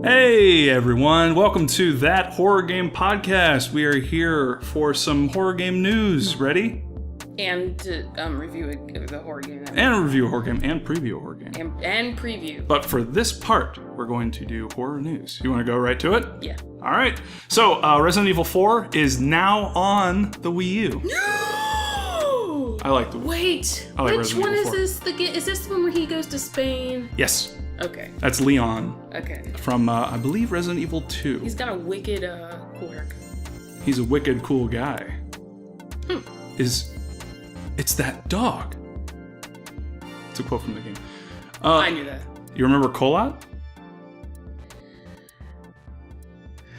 Hey everyone, welcome to That Horror Game Podcast. We are here for some horror game news. Ready? And to review the horror game. And review a horror game and preview a horror game. And preview. But for this part, we're going to do horror news. You want to go right to it? Yeah. All right. So, Resident Evil 4 is now on the Wii U. No! I like the Wii. Wait, I like which Resident one Evil is 4. this? Is this the one where he goes to Spain? Yes. Okay. That's Leon. Okay. From, I believe, Resident Evil 2. He's got a wicked, cool haircut. He's a wicked cool guy. It's that dog. It's a quote from the game. I knew that. You remember Kolat?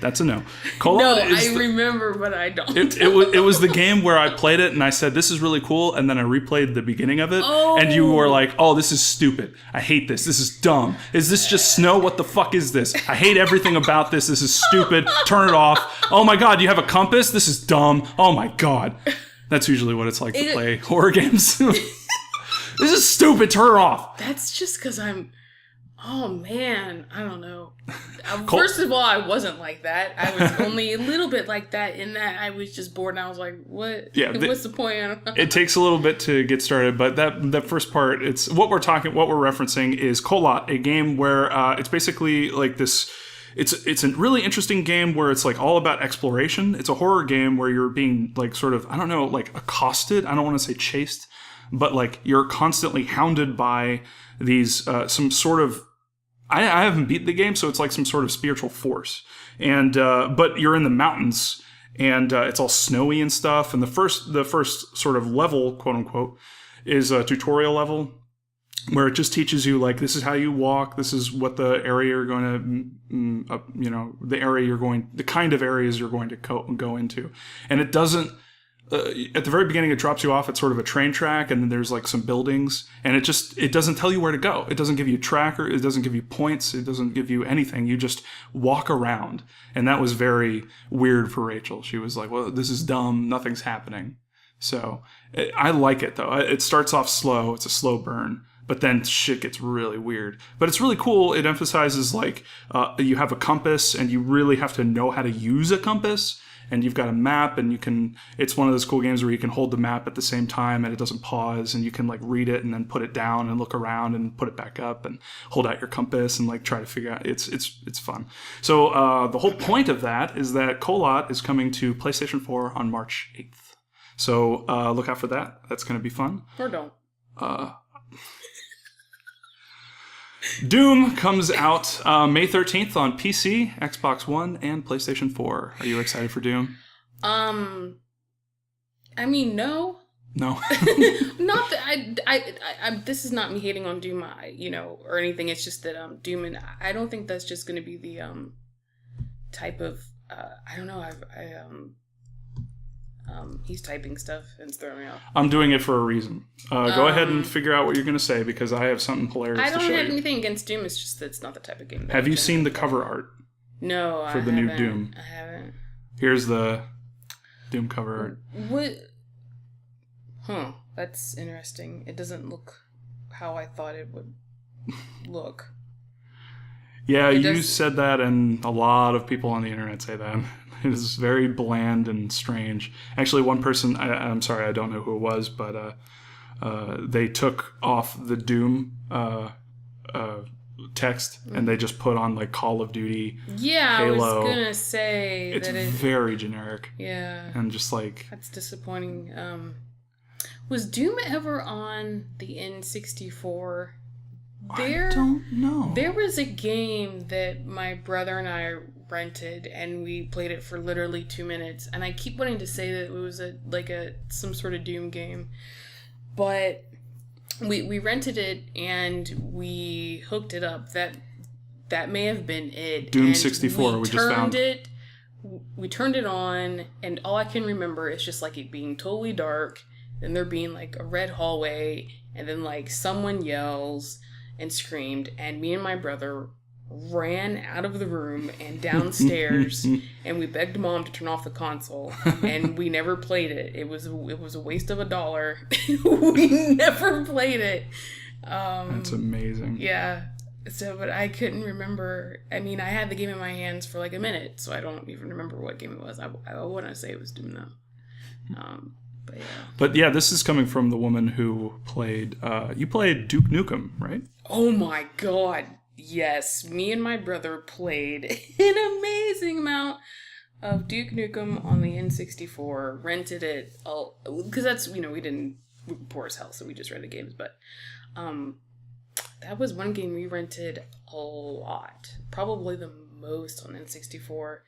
That's a no. Kolat No, I remember, but I don't. It was the game where I played it and I said, this is really cool, and then I replayed the beginning of it, and you were like, oh, this is stupid. I hate this. This is dumb. Is this just snow? What the fuck is this? I hate everything about this. This is stupid. Turn it off. Oh my god, you have a compass? This is dumb. Oh my god. That's usually what it's like to play horror games. This is stupid. Turn it off. That's just because I'm... Oh, man. I don't know. First of all, I wasn't like that. I was only a little bit like that in that I was just bored and I was like, what? Yeah, what's the point? It takes a little bit to get started, but that first part, it's what we're referencing is Kolat, a game where it's basically like this. It's a really interesting game where it's like all about exploration. It's a horror game where you're being like sort of, I don't know, like accosted. I don't want to say chased, but like you're constantly hounded by these some sort of, I haven't beat the game, so it's like some sort of spiritual force. And but you're in the mountains, and it's all snowy and stuff. And the first sort of level, quote unquote, is a tutorial level where it just teaches you like this is how you walk, this is what the area you're going to, the kind of areas you're going to go into, and it doesn't. At the very beginning, it drops you off at sort of a train track, and then there's like some buildings, and it doesn't tell you where to go. It doesn't give you a tracker. It doesn't give you points. It doesn't give you anything. You just walk around, and that was very weird for Rachel. She was like, "Well, this is dumb. Nothing's happening." So I like it though. It starts off slow. It's a slow burn. But then shit gets really weird. But it's really cool. It emphasizes like you have a compass, and you really have to know how to use a compass. And you've got a map, and you can. It's one of those cool games where you can hold the map at the same time, and it doesn't pause, and you can like read it and then put it down and look around and put it back up and hold out your compass and like try to figure out. It's fun. So the whole point of that is that Kolat is coming to PlayStation 4 on March 8th. So look out for that. That's going to be fun. Or don't. Doom comes out May 13th on PC, Xbox One, and PlayStation 4. Are you excited for Doom? I mean, no. No. Not that I this is not me hating on Doom, or anything. It's just that Doom, and I don't think that's just going to be the type of I don't know. He's typing stuff and it's throwing me off. I'm doing it for a reason. Go ahead and figure out what you're going to say, because I have something hilarious to show you. I don't have anything against Doom. It's just that it's not the type of game. Have you seen the cover art? No, for the new Doom. I haven't. Here's the Doom cover art. What? Huh. That's interesting. It doesn't look how I thought it would look. Yeah, you said that, and a lot of people on the internet say that. It is very bland and strange. Actually, one person, I'm sorry, I don't know who it was, but they took off the Doom text, and they just put on like Call of Duty, Halo. I was gonna say it's very generic. Yeah, and just like that's disappointing. Was Doom ever on the N64? I don't know. There was a game that my brother and I rented, and we played it for literally 2 minutes. And I keep wanting to say that it was some sort of Doom game, but we rented it and we hooked it up. That may have been it. Doom 64. We just found it. We turned it on, and all I can remember is just like it being totally dark, then there being like a red hallway, and then like someone yells and screamed, and me and my brother ran out of the room and downstairs, and we begged Mom to turn off the console, and we never played it. It was a waste of $1. We never played it. That's amazing. Yeah. So, but I couldn't remember. I mean, I had the game in my hands for like a minute, so I don't even remember what game it was. I want to say it was Doom though. But yeah. But yeah, this is coming from the woman who played. You played Duke Nukem, right? Oh my god, yes! Me and my brother played an amazing amount of Duke Nukem on the N64. Rented it because that's we were poor as hell, so we just rented games. But that was one game we rented a lot, probably the most on N64,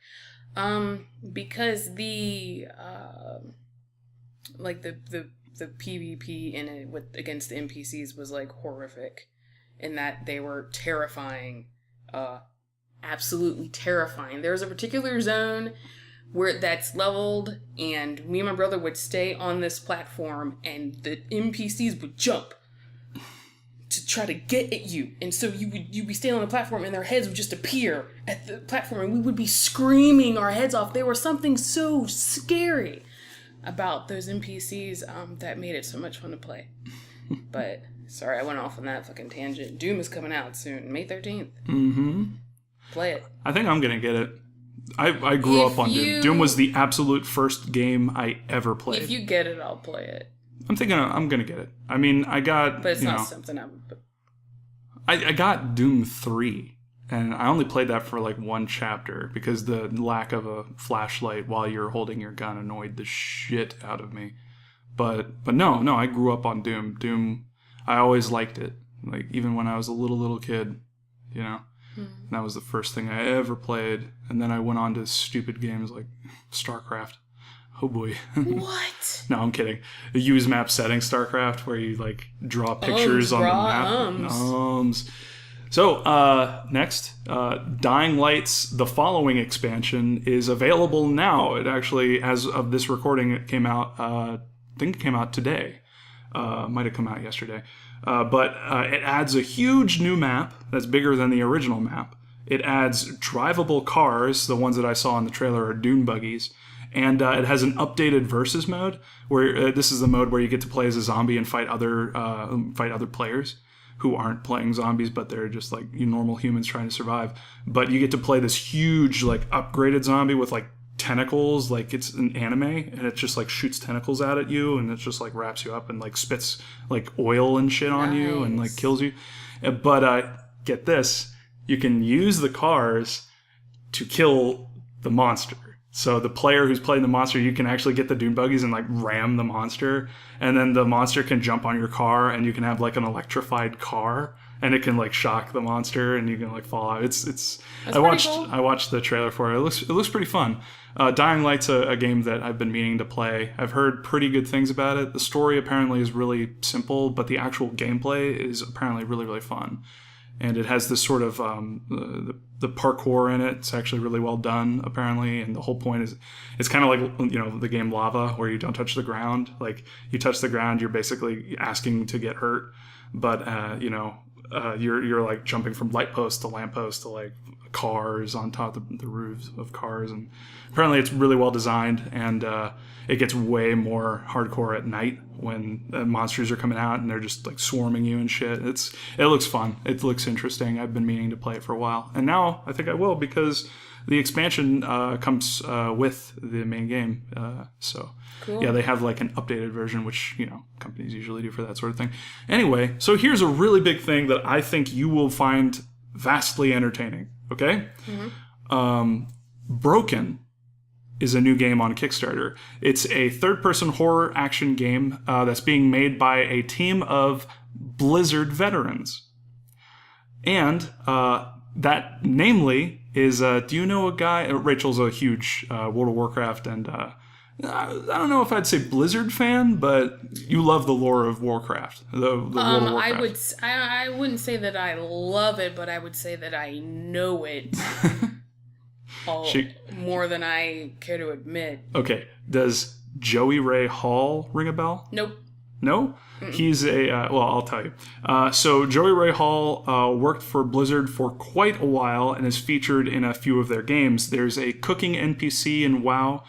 because the PvP in it against the NPCs was like horrific, in that they were terrifying, absolutely terrifying. There was a particular zone where that's leveled, and me and my brother would stay on this platform, and the NPCs would jump to try to get at you, and so you'd be standing on the platform, and their heads would just appear at the platform, and we would be screaming our heads off. There was something so scary about those NPCs that made it so much fun to play. But sorry, I went off on that fucking tangent. Doom is coming out soon, May 13th. Mm-hmm. Play it. I think I'm gonna get it. I grew up on Doom. Doom was the absolute first game I ever played. If you get it, I'll play it. I'm thinking I'm gonna get it. I mean, I got. But it's not something I would. I got Doom 3, and I only played that for like one chapter because the lack of a flashlight while you're holding your gun annoyed the shit out of me. But no, I grew up on Doom. Doom, I always liked it. Like even when I was a little kid, you know. Mm-hmm. That was the first thing I ever played, and then I went on to stupid games like StarCraft. Oh boy. What? No, I'm kidding. The use map setting StarCraft, where you like draw pictures on the map. So next, Dying Light's The Following expansion is available now. It actually, as of this recording, it came out. I think it came out today. Might have come out yesterday. But it adds a huge new map that's bigger than the original map. It adds drivable cars. The ones that I saw in the trailer are dune buggies. And it has an updated versus mode, where this is the mode where you get to play as a zombie and fight other players who aren't playing zombies, but they're just like normal humans trying to survive. But you get to play this huge, like, upgraded zombie with like tentacles, like it's an anime, and it just like shoots tentacles out at you, and it just like wraps you up and like spits like oil and shit on you and like kills you. But get this, you can use the cars to kill the monster. So the player who's playing the monster, you can actually get the dune buggies and like ram the monster, and then the monster can jump on your car, and you can have like an electrified car, and it can like shock the monster, and you can like fall out. It's. I watched the trailer for it. It looks pretty fun. Dying Light's a game that I've been meaning to play. I've heard pretty good things about it. The story apparently is really simple, but the actual gameplay is apparently really, really fun. And it has this sort of the parkour in it. It's actually really well done, apparently. And the whole point is, it's kind of like the game Lava, where you don't touch the ground. Like you touch the ground, you're basically asking to get hurt. But you're like jumping from light post to lamp post to like cars on top of the roofs of cars. And apparently it's really well designed, and it gets way more hardcore at night when monsters are coming out and they're just like swarming you and shit. It looks fun. It looks interesting. I've been meaning to play it for a while, and now I think I will, because the expansion comes with the main game. So cool. Yeah, they have like an updated version, which companies usually do for that sort of thing. Anyway, so here's a really big thing that I think you will find vastly entertaining. Okay, Broken is a new game on Kickstarter. It's a third-person horror action game that's being made by a team of Blizzard veterans. And that, namely, is, do you know a guy? Rachel's a huge World of Warcraft and, I don't know if I'd say Blizzard fan, but you love the lore of Warcraft, the World of Warcraft. I wouldn't say that I love it, but I would say that I know it. More than I care to admit. Okay. Does Joey Ray Hall ring a bell? Nope. No? Mm-mm. He's I'll tell you. So Joey Ray Hall worked for Blizzard for quite a while and is featured in a few of their games. There's a cooking NPC in WoW,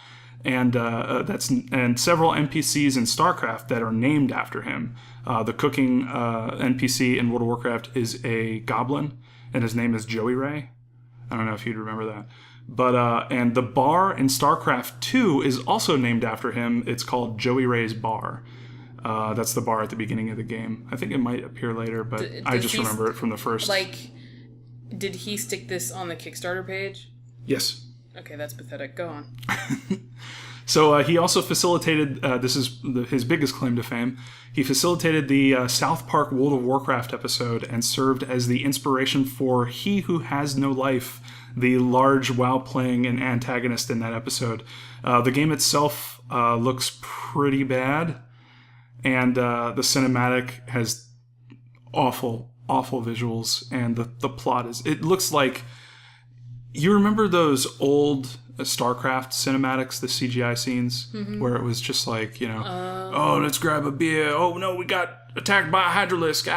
and several NPCs in StarCraft that are named after him. The cooking NPC in World of Warcraft is a goblin. and his name is Joey Ray. I don't know if you'd remember that. But and the bar in StarCraft 2 is also named after him. It's called Joey Ray's Bar. That's the bar at the beginning of the game. I think it might appear later, but I just remember it from the first. Like, did he stick this on the Kickstarter page? Yes. Okay, that's pathetic. Go on. So he also facilitated, this is his biggest claim to fame, he facilitated the South Park World of Warcraft episode and served as the inspiration for He Who Has No Life, the large WoW-playing and antagonist in that episode. The game itself looks pretty bad, and the cinematic has awful visuals, and the plot is... It looks like... You remember those old StarCraft cinematics, the CGI scenes, where it was just like, oh, let's grab a beer. Oh, no, we got attacked by a Hydralisk.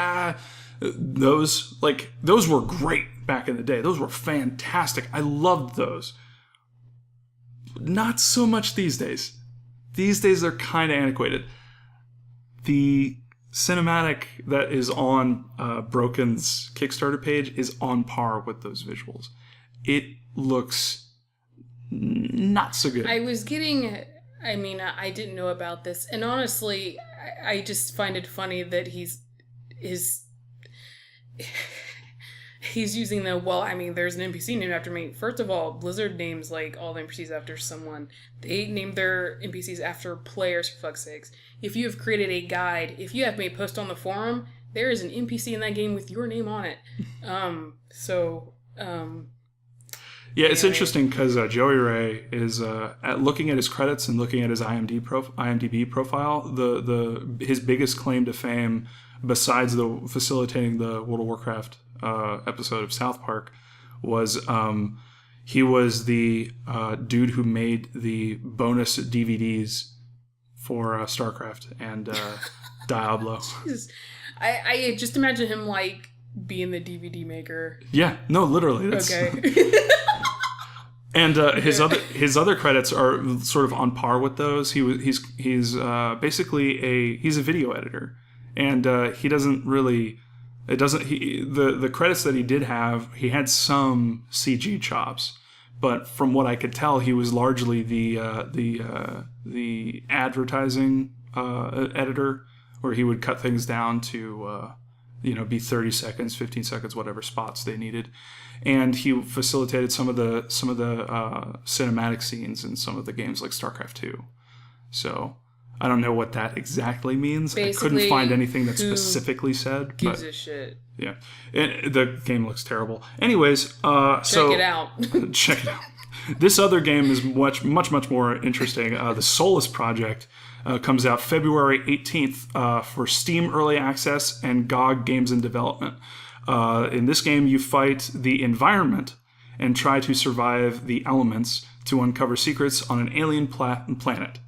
Those were great back in the day. Those were fantastic. I loved those. Not so much these days. These days, they're kind of antiquated. The cinematic that is on Broken's Kickstarter page is on par with those visuals. It looks not so good. I didn't know about this. And honestly, I just find it funny that he's using there's an NPC named after me. First of all, Blizzard names like all the NPCs after someone. They name their NPCs after players, for fuck's sakes. If you have created a guide, if you have made a post on the forum, there is an NPC in that game with your name on it. Yeah, it's interesting because Joey Ray is looking at his credits and looking at his IMDb profile. His biggest claim to fame, besides facilitating the World of Warcraft episode of South Park, was he was the dude who made the bonus DVDs for StarCraft and Diablo. Jesus. I just imagine him like being the DVD maker. Yeah, no, literally. Okay. And his other credits are sort of on par with those. He's basically he's a video editor, and he doesn't really. The credits that he did have, he had some CG chops, but from what I could tell, he was largely the advertising editor, where he would cut things down to be 30 seconds, 15 seconds, whatever spots they needed. And he facilitated some of the cinematic scenes in some of the games like StarCraft 2. So I don't know what that exactly means. Basically, I couldn't find anything that specifically said. Gives a shit. Yeah. And the game looks terrible. Anyways, check it out. Check it out. This other game is much more interesting. The Solus Project comes out February 18th for Steam Early Access and GOG Games in Development. In this game, you fight the environment and try to survive the elements to uncover secrets on an alien planet.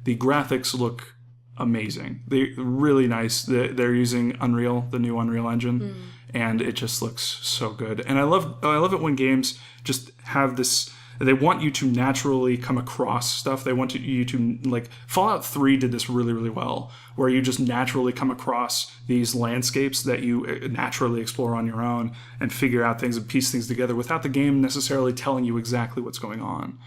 The graphics look amazing. They're really nice. They're using Unreal, the new Unreal Engine, and it just looks so good. And I love it when games just have this. They want you to naturally come across stuff. They want you to, like, Fallout 3 did this really, really well, where you just naturally come across these landscapes that you naturally explore on your own and figure out things and piece things together without the game necessarily telling you exactly what's going on.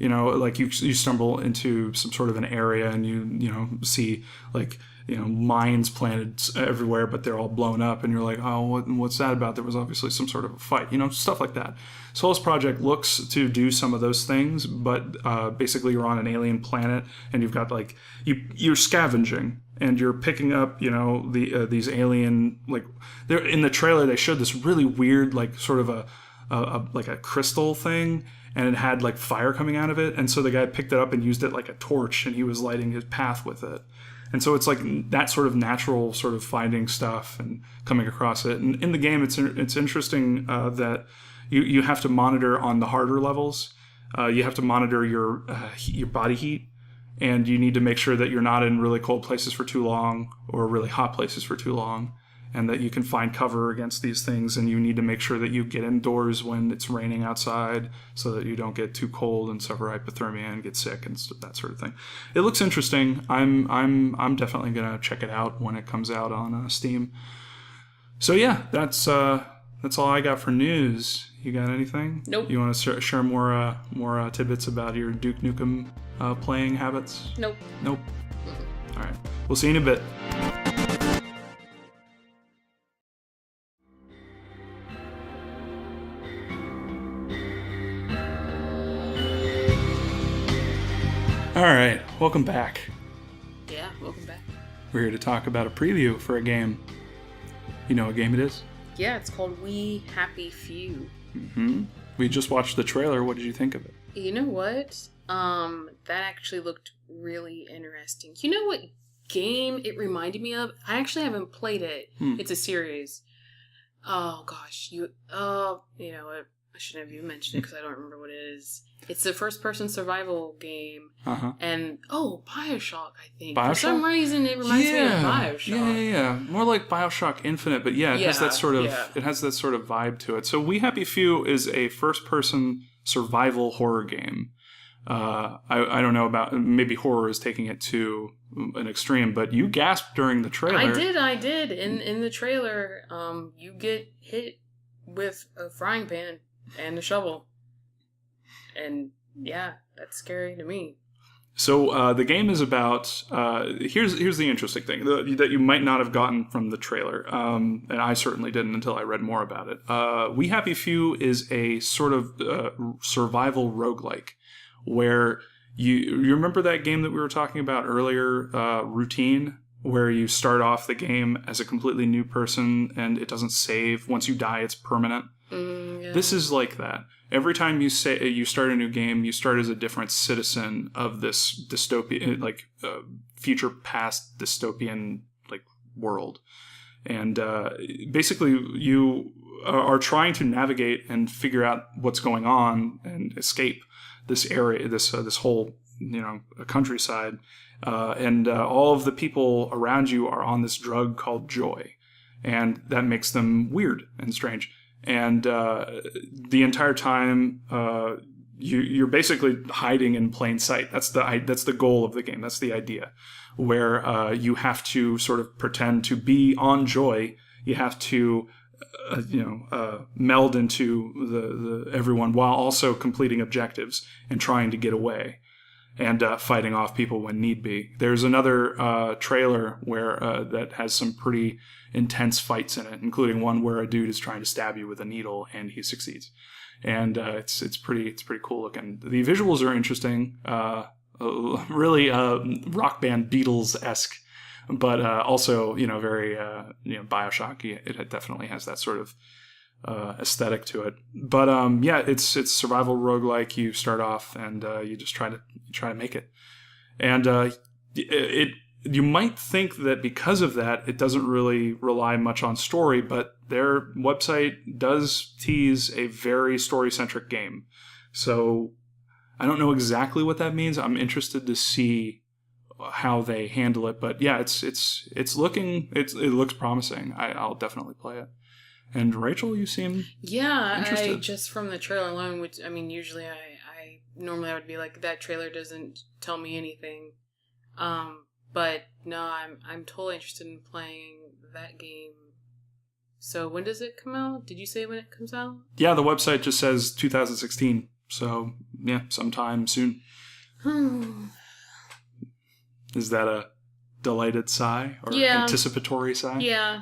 Like you stumble into some sort of an area and you see, like, mines planted everywhere, but they're all blown up, and you're like, oh, what's that about? There was obviously some sort of a fight, stuff like that. Solus Project looks to do some of those things, but basically you're on an alien planet, and you've got, like, you're scavenging, and you're picking up, these alien, like, they're in the trailer. They showed this really weird, like, sort of a crystal thing, and it had, like, fire coming out of it, and so the guy picked it up and used it like a torch, and he was lighting his path with it. And so it's like that sort of natural sort of finding stuff and coming across it. And in the game, it's interesting that you have to monitor on the harder levels. You have to monitor your body heat, and you need to make sure that you're not in really cold places for too long or really hot places for too long, and that you can find cover against these things. And you need to make sure that you get indoors when it's raining outside so that you don't get too cold and suffer hypothermia and get sick and that sort of thing. It looks interesting. I'm definitely gonna check it out when it comes out on Steam. So yeah, that's that's all I got for news. You got anything? Nope. You want to share more tidbits about your Duke Nukem playing habits? Nope. Nope. All right. We'll see you in a bit. All right. Welcome back. Yeah, welcome back. We're here to talk about a preview for a game. You know what game it is? Yeah, it's called We Happy Few. Mm-hmm. We just watched the trailer. What did you think of it? You know what? That actually looked really interesting. You know what game it reminded me of? I actually haven't played it. It's a series. Oh gosh, you know what? I shouldn't have even mentioned it because I don't remember what it is. It's a first-person survival game, and BioShock. I think BioShock? For some reason it reminds me of BioShock. Yeah. More like BioShock Infinite, but it has that sort of vibe to it. So We Happy Few is a first-person survival horror game. I don't know about, maybe horror is taking it to an extreme, but you gasped during the trailer. I did. In the trailer, you get hit with a frying pan and a shovel. And yeah, that's scary to me. So the game is about, here's the interesting thing that you might not have gotten from the trailer, and I certainly didn't until I read more about it. We Happy Few is a sort of survival roguelike, where you remember that game that we were talking about earlier, Routine, where you start off the game as a completely new person and it doesn't save. Once you die, it's permanent. Yeah. This is like that. Every time you start a new game, you start as a different citizen of this dystopian, future past dystopian world, and basically you are trying to navigate and figure out what's going on and escape this area, this whole countryside, and all of the people around you are on this drug called joy, and that makes them weird and strange. And the entire time, you're basically hiding in plain sight. That's the goal of the game. That's the idea, where you have to sort of pretend to be on joy. You have to, meld into the everyone while also completing objectives and trying to get away, and fighting off people when need be. There's another trailer where that has some pretty intense fights in it, including one where a dude is trying to stab you with a needle and he succeeds. And it's pretty cool looking. The visuals are interesting, really rock band Beatles-esque, but also very BioShock-y. It definitely has that sort of aesthetic to it. But it's survival roguelike. You start off and you just try to make it. And you might think that because of that, it doesn't really rely much on story, but their website does tease a very story-centric game. So I don't know exactly what that means. I'm interested to see how they handle it. But yeah, it looks promising. I'll definitely play it. And Rachel, you seem interested. I just from the trailer alone, which I mean, usually I normally I would be like, that trailer doesn't tell me anything. But no, I'm totally interested in playing that game. So when does it come out? Did you say when it comes out? Yeah, the website just says 2016. So yeah, sometime soon. Is that a delighted sigh or anticipatory sigh? Yeah,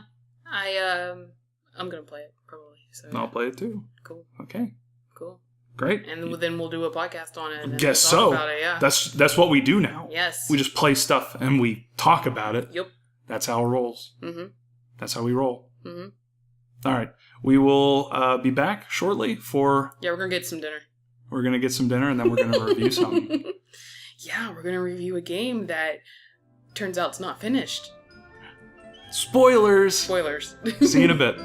I'm gonna play it probably. So I'll play it too. Cool. Okay. Cool. Great. And then we'll do a podcast on it. And Guess talk so. About it, yeah. That's what we do now. Yes. We just play stuff and we talk about it. Yep. That's how it rolls. Mm-hmm. That's how we roll. Mm-hmm. All right. We will be back shortly for... Yeah, we're going to get some dinner. We're going to get some dinner and then we're going to review something. Yeah, we're going to review a game that turns out it's not finished. Spoilers! Spoilers. See you in a bit.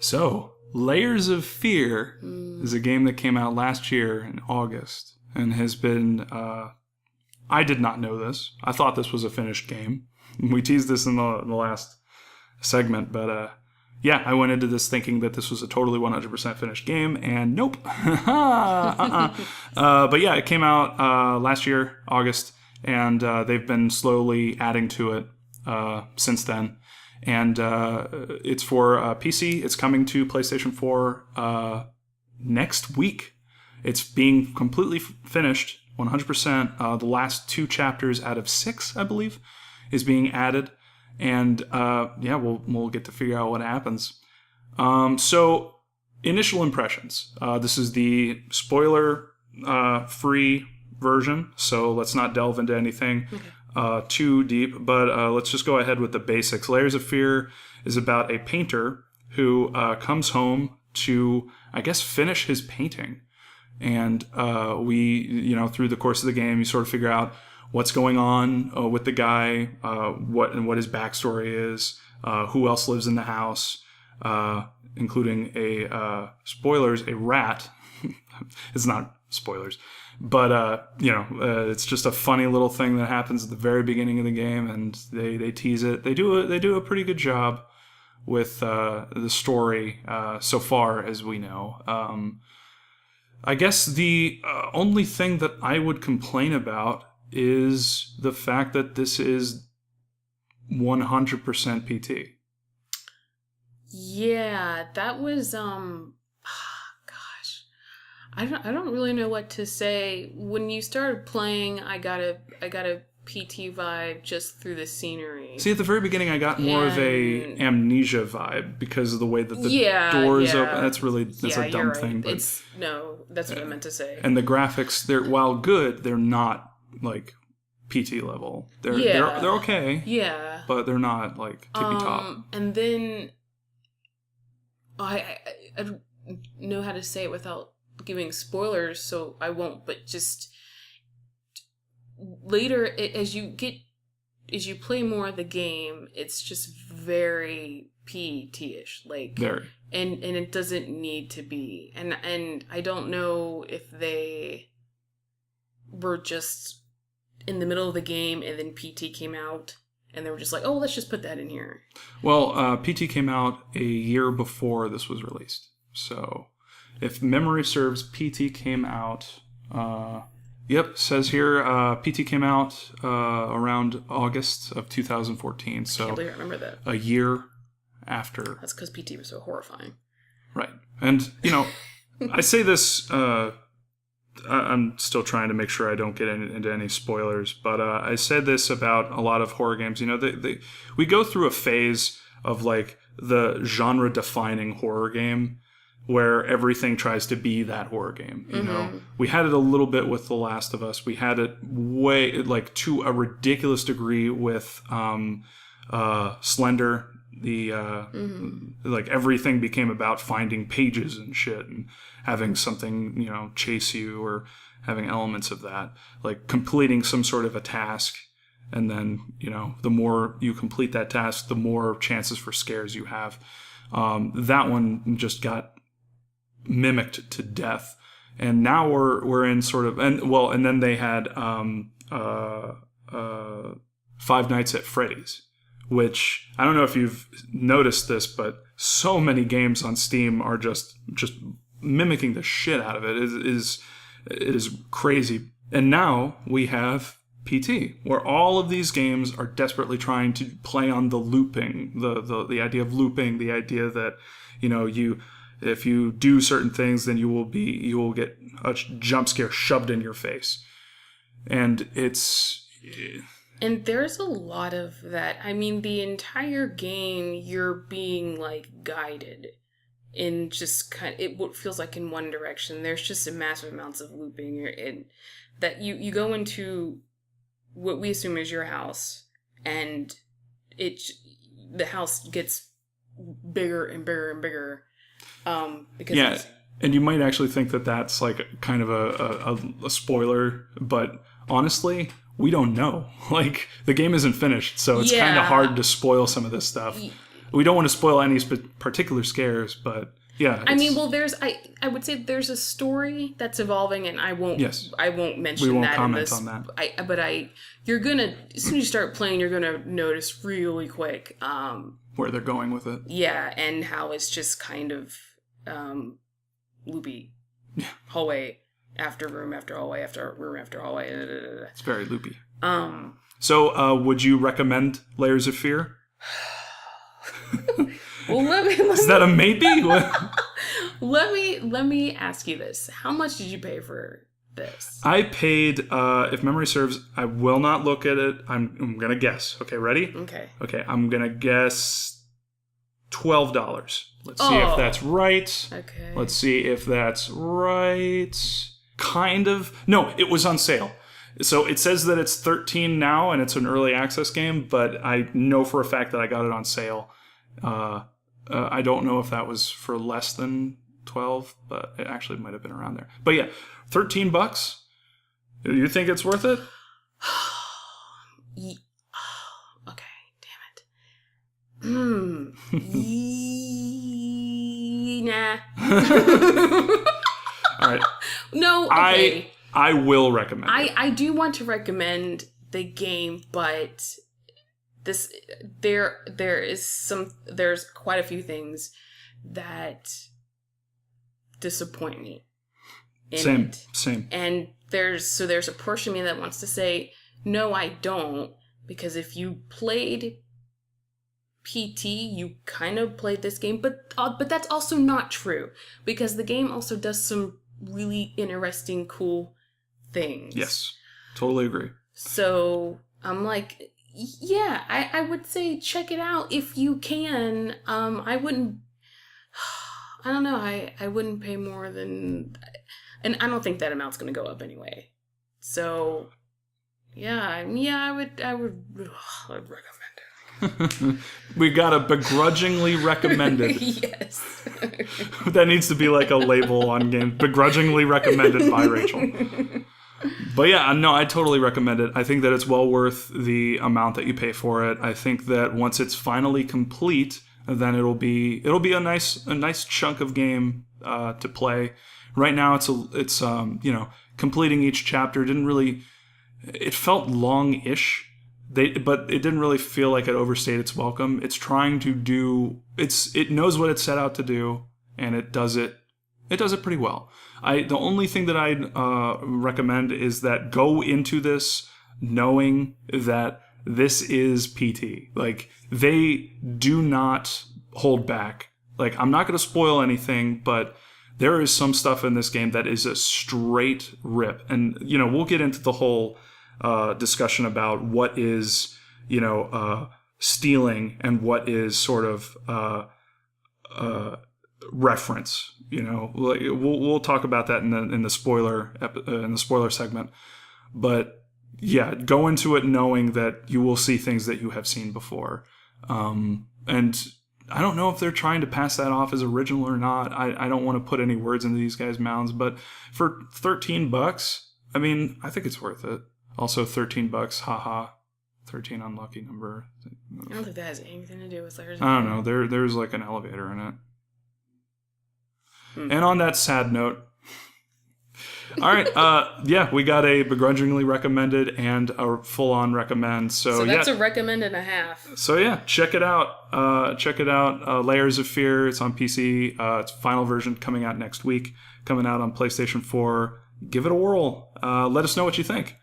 So, Layers of Fear is a game that came out last year in August and has been... I did not know this. I thought this was a finished game. We teased this in the last segment, but yeah, I went into this thinking that this was a totally 100% finished game, and nope. But yeah, it came out last year, August, and they've been slowly adding to it since then. And it's for PC. It's coming to PlayStation 4 next week. It's being completely finished, 100%. The last 2 chapters out of 6, I believe, is being added. And yeah, we'll get to figure out what happens. So, initial impressions. This is the spoiler-free version, so let's not delve into anything too deep. But let's just go ahead with the basics. Layers of Fear is about a painter who comes home to, I guess, finish his painting. And through the course of the game, you sort of figure out what's going on with the guy, what his backstory is, who else lives in the house, including spoilers, a rat. It's not spoilers, but it's just a funny little thing that happens at the very beginning of the game, and they tease it. They do a pretty good job with the story so far as we know. I guess the only thing that I would complain about is the fact that this is 100% PT. Yeah, that was gosh. I don't really know what to say. When you started playing, I got a PT vibe just through the scenery. See, at the very beginning, I got more of a Amnesia vibe because of the way that the doors open. That's a dumb thing. But that's what I meant to say. And the graphics, while good, they're not like PT level. They're okay. Yeah. But they're not like tippy top. And then I don't know how to say it without giving spoilers, so I won't. But just later, as you play more of the game, it's just very PT-ish, like very. And it doesn't need to be. And I don't know if they were just in the middle of the game and then PT came out and they were just like, oh, let's just put that in here. Well, PT came out a year before this was released. So if memory serves, PT came out... Yep, says here PT came out around August of 2014. So I can't believe I remember that. A year after. That's because PT was so horrifying. Right. And, I say this, I'm still trying to make sure I don't get into any spoilers, but I said this about a lot of horror games. We go through a phase of like the genre-defining horror game where everything tries to be that horror game. We had it a little bit with The Last of Us. We had it to a ridiculous degree with Slender. Everything became about finding pages and shit and having something chase you, or having elements of that, like completing some sort of a task, and then the more you complete that task, the more chances for scares you have. That one just got mimicked to death, and now we're in sort of and then they had Five Nights at Freddy's, which I don't know if you've noticed this, but so many games on Steam are just mimicking the shit out of it. It is crazy. And now we have PT, where all of these games are desperately trying to play on the looping, the idea of looping, the idea that if you do certain things, then you will get a jump scare shoved in your face. And and there's a lot of that. I mean, the entire game, you're being like guided in just it feels like in one direction. There's just massive amounts of looping, and that you go into what we assume is your house, and the house gets bigger and bigger and bigger. Because and you might actually think that that's like kind of a spoiler, but honestly, we don't know. Like, the game isn't finished, so it's kind of hard to spoil some of this stuff. We don't want to spoil any particular scares, but yeah. I mean, well, I would say there's a story that's evolving, and I won't mention we won't that comment in this. on that. But you're gonna, as soon as you start playing, you're gonna notice really quick where they're going with it. Yeah, and how it's just kind of loopy. Yeah. Hallway after room after hallway after room after hallway. It's very loopy. So, would you recommend Layers of Fear? Well, is that a maybe? let me ask you this: how much did you pay for this? I paid, if memory serves, I will not look at it. I'm gonna guess. Okay, ready? Okay, I'm gonna guess $12. Let's see if that's right. Okay. Let's see if that's right. Kind of. No, it was on sale. So it says that it's $13 now, and it's an early access game, but I know for a fact that I got it on sale. I don't know if that was for less than 12, but it actually might have been around there. But yeah, $13. Do you think it's worth it? Okay, damn it. Nah. All right. No, okay. I will recommend it. I do want to recommend the game, but there's quite a few things that disappoint me in it. Same. And there's a portion of me that wants to say, no, I don't, because if you played PT, you kind of played this game, but that's also not true, because the game also does some really interesting, cool things. Yes, totally agree. So I'm like, yeah, I would say check it out if you can. I wouldn't pay more than, and I don't think that amount's going to go up anyway. So yeah, I would recommend it. We got a begrudgingly recommended. Yes. That needs to be like a label on game. Begrudgingly recommended by Rachel. But yeah, no, I totally recommend it. I think that it's well worth the amount that you pay for it. I think that once it's finally complete, then it'll be a nice chunk of game to play. Right now, it's completing each chapter it felt long-ish. But it didn't really feel like it overstayed its welcome. It's trying to do it knows what it set out to do, and it does it pretty well. The only thing that I'd recommend is that go into this knowing that this is PT. Like, they do not hold back. Like, I'm not going to spoil anything, but there is some stuff in this game that is a straight rip. And, we'll get into the whole discussion about what is, stealing and what is sort of reference. We'll talk about that in the spoiler segment. But yeah, go into it knowing that you will see things that you have seen before. And I don't know if they're trying to pass that off as original or not. I don't want to put any words into these guys' mouths, but for $13, I mean, I think it's worth it. Also, $13, haha. 13 unlucky number. I don't think that has anything to do with Layers of Fear. I don't know. There's like an elevator in it. And on that sad note, all right, yeah, we got a begrudgingly recommended and a full-on recommend. So that's a recommend and a half. So yeah, check it out. Layers of Fear. It's on PC. It's final version coming out next week. Coming out on PlayStation 4. Give it a whirl. Let us know what you think.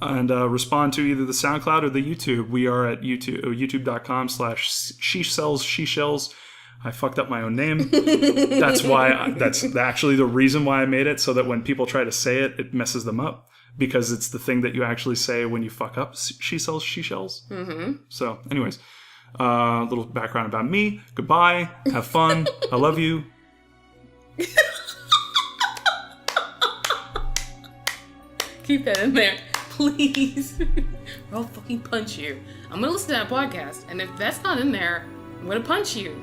And respond to either the SoundCloud or the YouTube. We are at youtube.com/she-sells-she-shells. I fucked up my own name. That's actually the reason why I made it, so that when people try to say it, it messes them up. Because it's the thing that you actually say when you fuck up. She sells, she shells. Mm-hmm. So, anyways, a little background about me. Goodbye. Have fun. I love you. Keep that in there, please. Or I'll fucking punch you. I'm gonna listen to that podcast, and if that's not in there, I'm gonna punch you.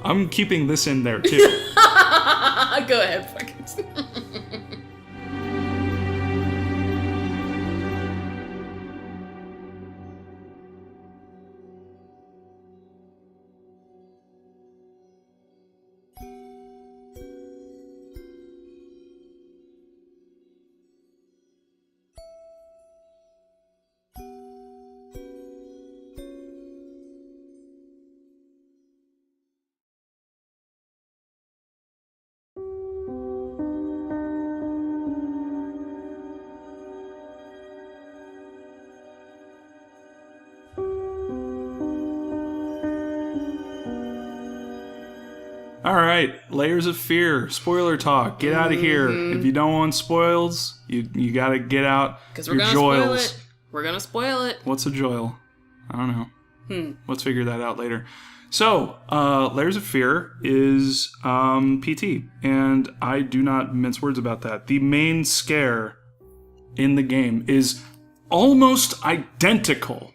I'm keeping this in there too. Go ahead, fucking. All right, Layers of Fear, spoiler talk. Get out of here. If you don't want spoils, you got to get out your joils. We're going to spoil it. What's a joil? I don't know. Let's figure that out later. So, Layers of Fear is PT, and I do not mince words about that. The main scare in the game is almost identical.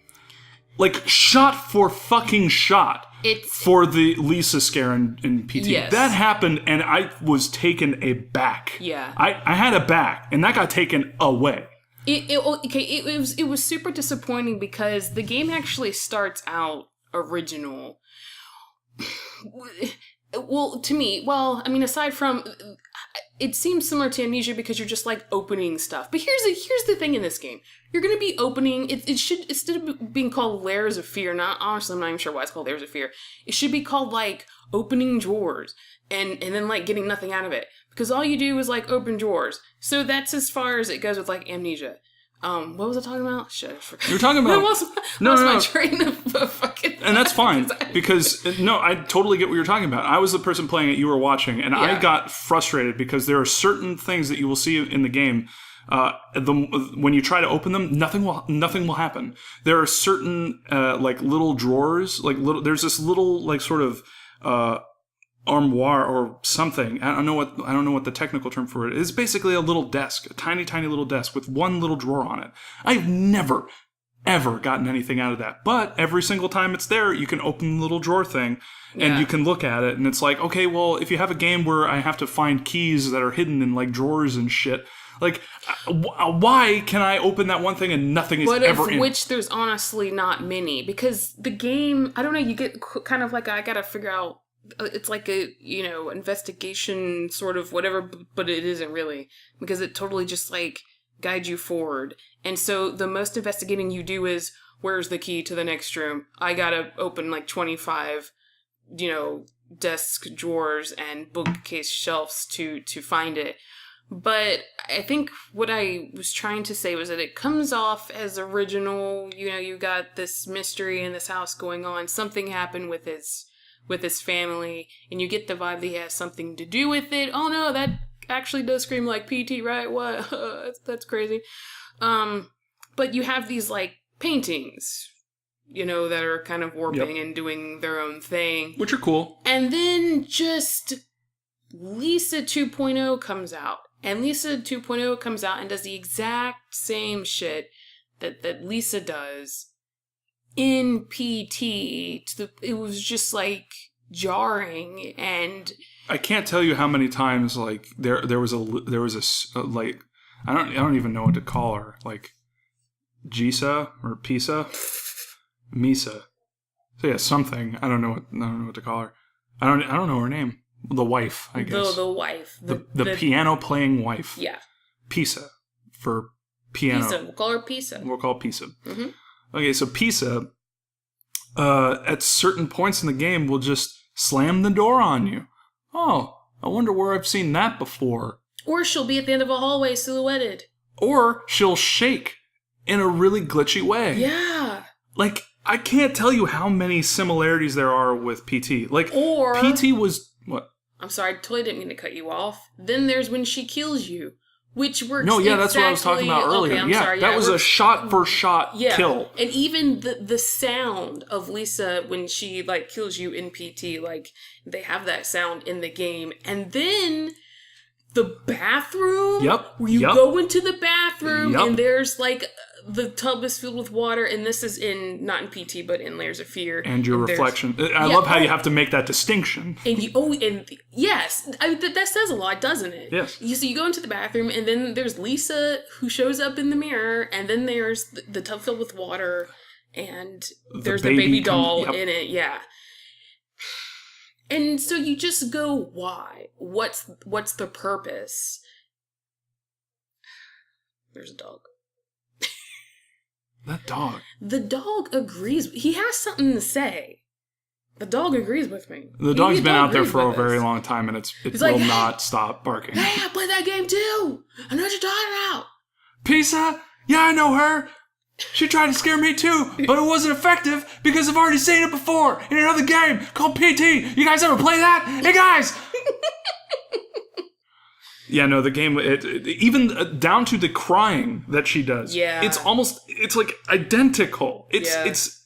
Like, shot for fucking shot. For the Lisa scare in PT. Yes. That happened, and I was taken aback. Yeah. I had a back, and that got taken away. It was super disappointing because the game actually starts out original. Well, to me, aside from, it seems similar to Amnesia because you're just like opening stuff. But here's the thing in this game: you're going to be opening. It should, instead of being called Layers of Fear, honestly, I'm not even sure why it's called Layers of Fear. It should be called like opening drawers and then like getting nothing out of it, because all you do is like open drawers. So that's as far as it goes with like Amnesia. What was I talking about? Shit, I forgot. You were talking about... No. My train of fucking... And that's fine, because, I totally get what you're talking about. I was the person playing it, you were watching, and I got frustrated because there are certain things that you will see in the game, when you try to open them, nothing will happen. There are certain, like, little drawers, there's this little, like, sort of, armoire or something. I don't know what the technical term for it is. It's basically a little desk, a tiny, tiny little desk with one little drawer on it. I've never, ever gotten anything out of that. But every single time it's there, you can open the little drawer thing and you can look at it. And it's like, okay, well, if you have a game where I have to find keys that are hidden in like drawers and shit, like, why can I open that one thing and nothing is ever in? Which there's honestly not many, because the game, I don't know, you get kind of like, I gotta figure out. It's like a, investigation sort of whatever, but it isn't really, because it totally just like guides you forward. And so the most investigating you do is, where's the key to the next room? I gotta open like 25, desk drawers and bookcase shelves to find it. But I think what I was trying to say was that it comes off as original. You got this mystery in this house going on. Something happened with his family, and you get the vibe that he has something to do with it. Oh no, that actually does scream like PT, right? What? That's crazy. But you have these like paintings, that are kind of warping and doing their own thing. Which are cool. And then just Lisa 2.0 comes out. And Lisa 2.0 comes out and does the exact same shit that Lisa does in PT. It was just like jarring, and I can't tell you how many times like there was a like I don't even know what to call her, like Gisa or Pisa, Misa. So yeah, something. I don't know what to call her. I don't know her name. The wife, I guess. The wife. The piano playing wife. Yeah. Pisa for piano. Pisa. We'll call her Pisa. We'll call Pisa. Mm-hmm. Okay, so Pisa, at certain points in the game, will just slam the door on you. Oh, I wonder where I've seen that before. Or she'll be at the end of a hallway silhouetted. Or she'll shake in a really glitchy way. Yeah. Like, I can't tell you how many similarities there are with PT. Like, or PT was... What? I'm sorry, I totally didn't mean to cut you off. Then there's when she kills you. Which works. No, yeah, that's what I was talking about earlier. Okay, sorry, that was a shot-for-shot kill. And even the sound of Lisa when she, like, kills you in PT, like, they have that sound in the game. And then the bathroom, where you go into the bathroom, and there's, like, the tub is filled with water, and this is not in PT, but in Layers of Fear. And your reflection. I love how you have to make that distinction. And yes, that says a lot, doesn't it? Yes. So you go into the bathroom, and then there's Lisa who shows up in the mirror, and then there's the tub filled with water, and there's the baby doll in it. Yeah. And so you just go, why? What's the purpose? There's a dog. That dog. The dog agrees. He has something to say. The dog agrees with me. The dog's been out there for a very long time, and it will not stop barking. Hey, I played that game too. I know what you're talking about. Pisa? Yeah, I know her. She tried to scare me too, but it wasn't effective because I've already seen it before in another game called PT. You guys ever play that? Hey guys! Yeah, no, the game, even down to the crying that she does. Yeah. It's like identical. It's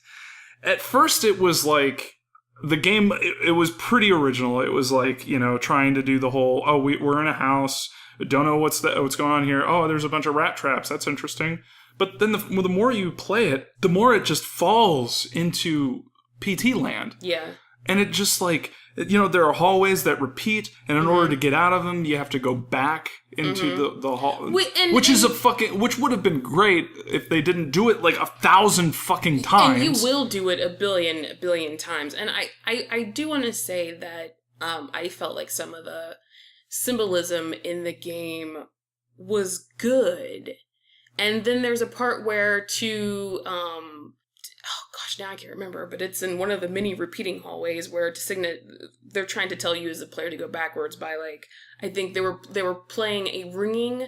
at first it was like, the game, it was pretty original. It was like, trying to do the whole, we're in a house, don't know what's going on here. Oh, there's a bunch of rat traps. That's interesting. But then the more you play it, the more it just falls into PT land. Yeah. And it just like, there are hallways that repeat, and in order to get out of them, you have to go back into the hall. Which would have been great if they didn't do it like 1,000 fucking times. And you will do it a billion times. And I do want to say that I felt like some of the symbolism in the game was good. And then there's a part where now I can't remember, but it's in one of the many repeating hallways where they're trying to tell you as a player to go backwards by like, I think they were playing a ringing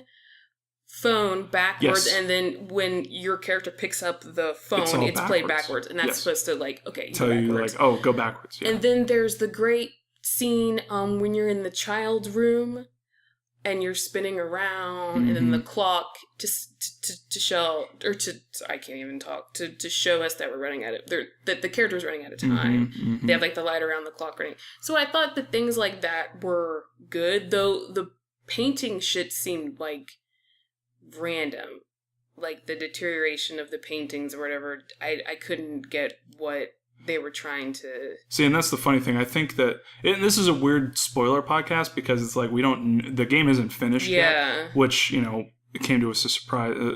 phone backwards, and then when your character picks up the phone, it's played backwards, and that's supposed to like, okay, tell you like, oh, go backwards. Yeah. And then there's the great scene when you're in the child's room and you're spinning around, and then the clock to show, or I can't even talk, to show us that we're running out of, that the character's running out of time. They have like the light around the clock running. So I thought that things like that were good, though the painting shit seemed like random. Like the deterioration of the paintings or whatever, I couldn't get what they were trying to see. And that's the funny thing. I think that, and this is a weird spoiler podcast because it's like the game isn't finished yet, which it came to us a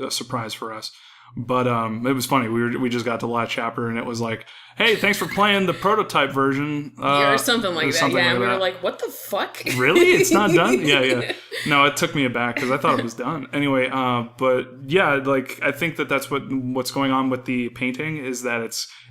surprise for us. But it was funny. We just got to the last chapter and it was like, hey, thanks for playing the prototype version. Or something like that. And we were like, what the fuck? Really? It's not done? Yeah. No, it took me aback because I thought it was done. Anyway, but yeah, like I think that's what's going on with the painting is that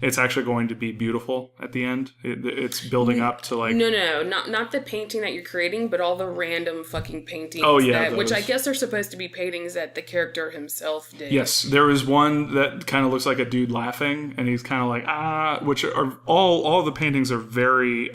it's actually going to be beautiful at the end. It's building up to like... No, not the painting that you're creating, but all the random fucking paintings. Oh, yeah. Which I guess are supposed to be paintings that the character himself did. Yes, there is one that kind of looks like a dude laughing, and he's kind of like, which are all the paintings are very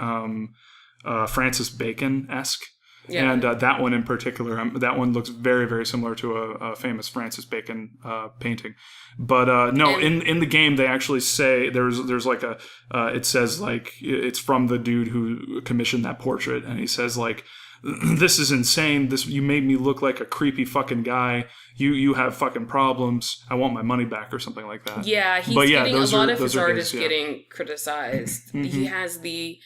Francis Bacon-esque. Yeah. And that one in particular, that one looks very, very similar to a famous Francis Bacon painting. But in the game, they actually say there's like it says like it's from the dude who commissioned that portrait, and he says like, this is insane. You made me look like a creepy fucking guy. You have fucking problems. I want my money back or something like that. Yeah, a lot of his art is getting criticized. He has the...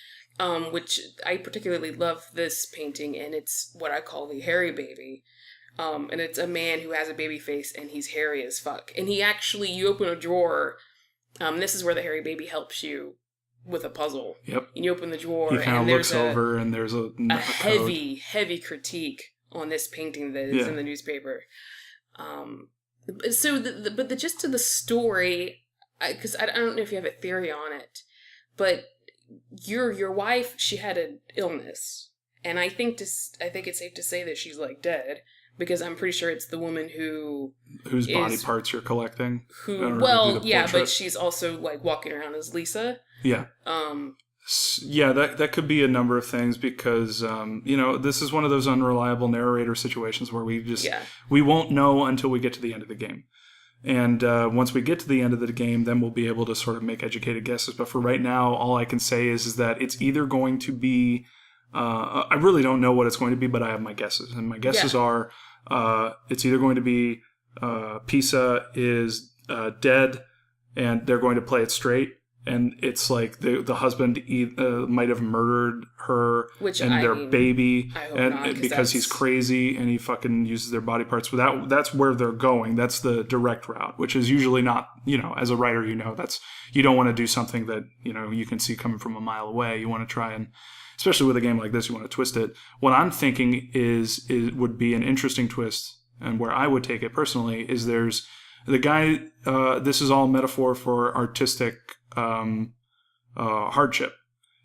which I particularly love this painting, and it's what I call the hairy baby. And it's a man who has a baby face, and he's hairy as fuck. And you open a drawer, this is where the hairy baby helps you with a puzzle. Yep. And you open the drawer, he kind of looks over, and there's a heavy critique on this painting that is in the newspaper. So the gist of the story, because I don't know if you have a theory on it, but your wife, she had an illness, and I think it's safe to say that she's like dead, because I'm pretty sure it's the woman whose body parts you're collecting. But she's also like walking around as Lisa. Yeah. Yeah, that could be a number of things because this is one of those unreliable narrator situations where we won't know until we get to the end of the game. And once we get to the end of the game, then we'll be able to sort of make educated guesses. But for right now, all I can say is that it's either going to be... I really don't know what it's going to be, but I have my guesses. And my guesses are it's either going to be Pisa is dead, and they're going to play it straight. And it's like the husband might have murdered her their baby, because he's crazy and he fucking uses their body parts. But that's where they're going. That's the direct route, which is usually not. As a writer, that's you don't want to do something that you can see coming from a mile away. You want to try and, especially with a game like this, you want to twist it. What I'm thinking would be an interesting twist, and where I would take it personally is there's the guy. This is all metaphor for artistic hardship,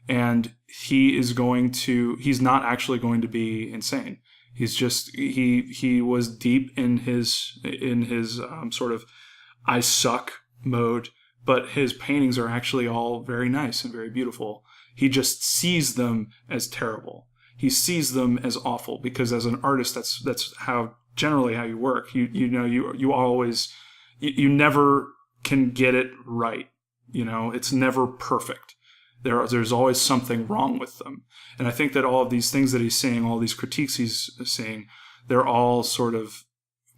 and he's not actually going to be insane. He's just he was deep in his sort of I suck mode, but his paintings are actually all very nice and very beautiful. He just sees them as terrible. He sees them as awful because as an artist, that's how generally how you work. You always you never can get it right. It's never perfect. There's always something wrong with them. And I think that all of these things that he's saying, all these critiques he's saying, they're all sort of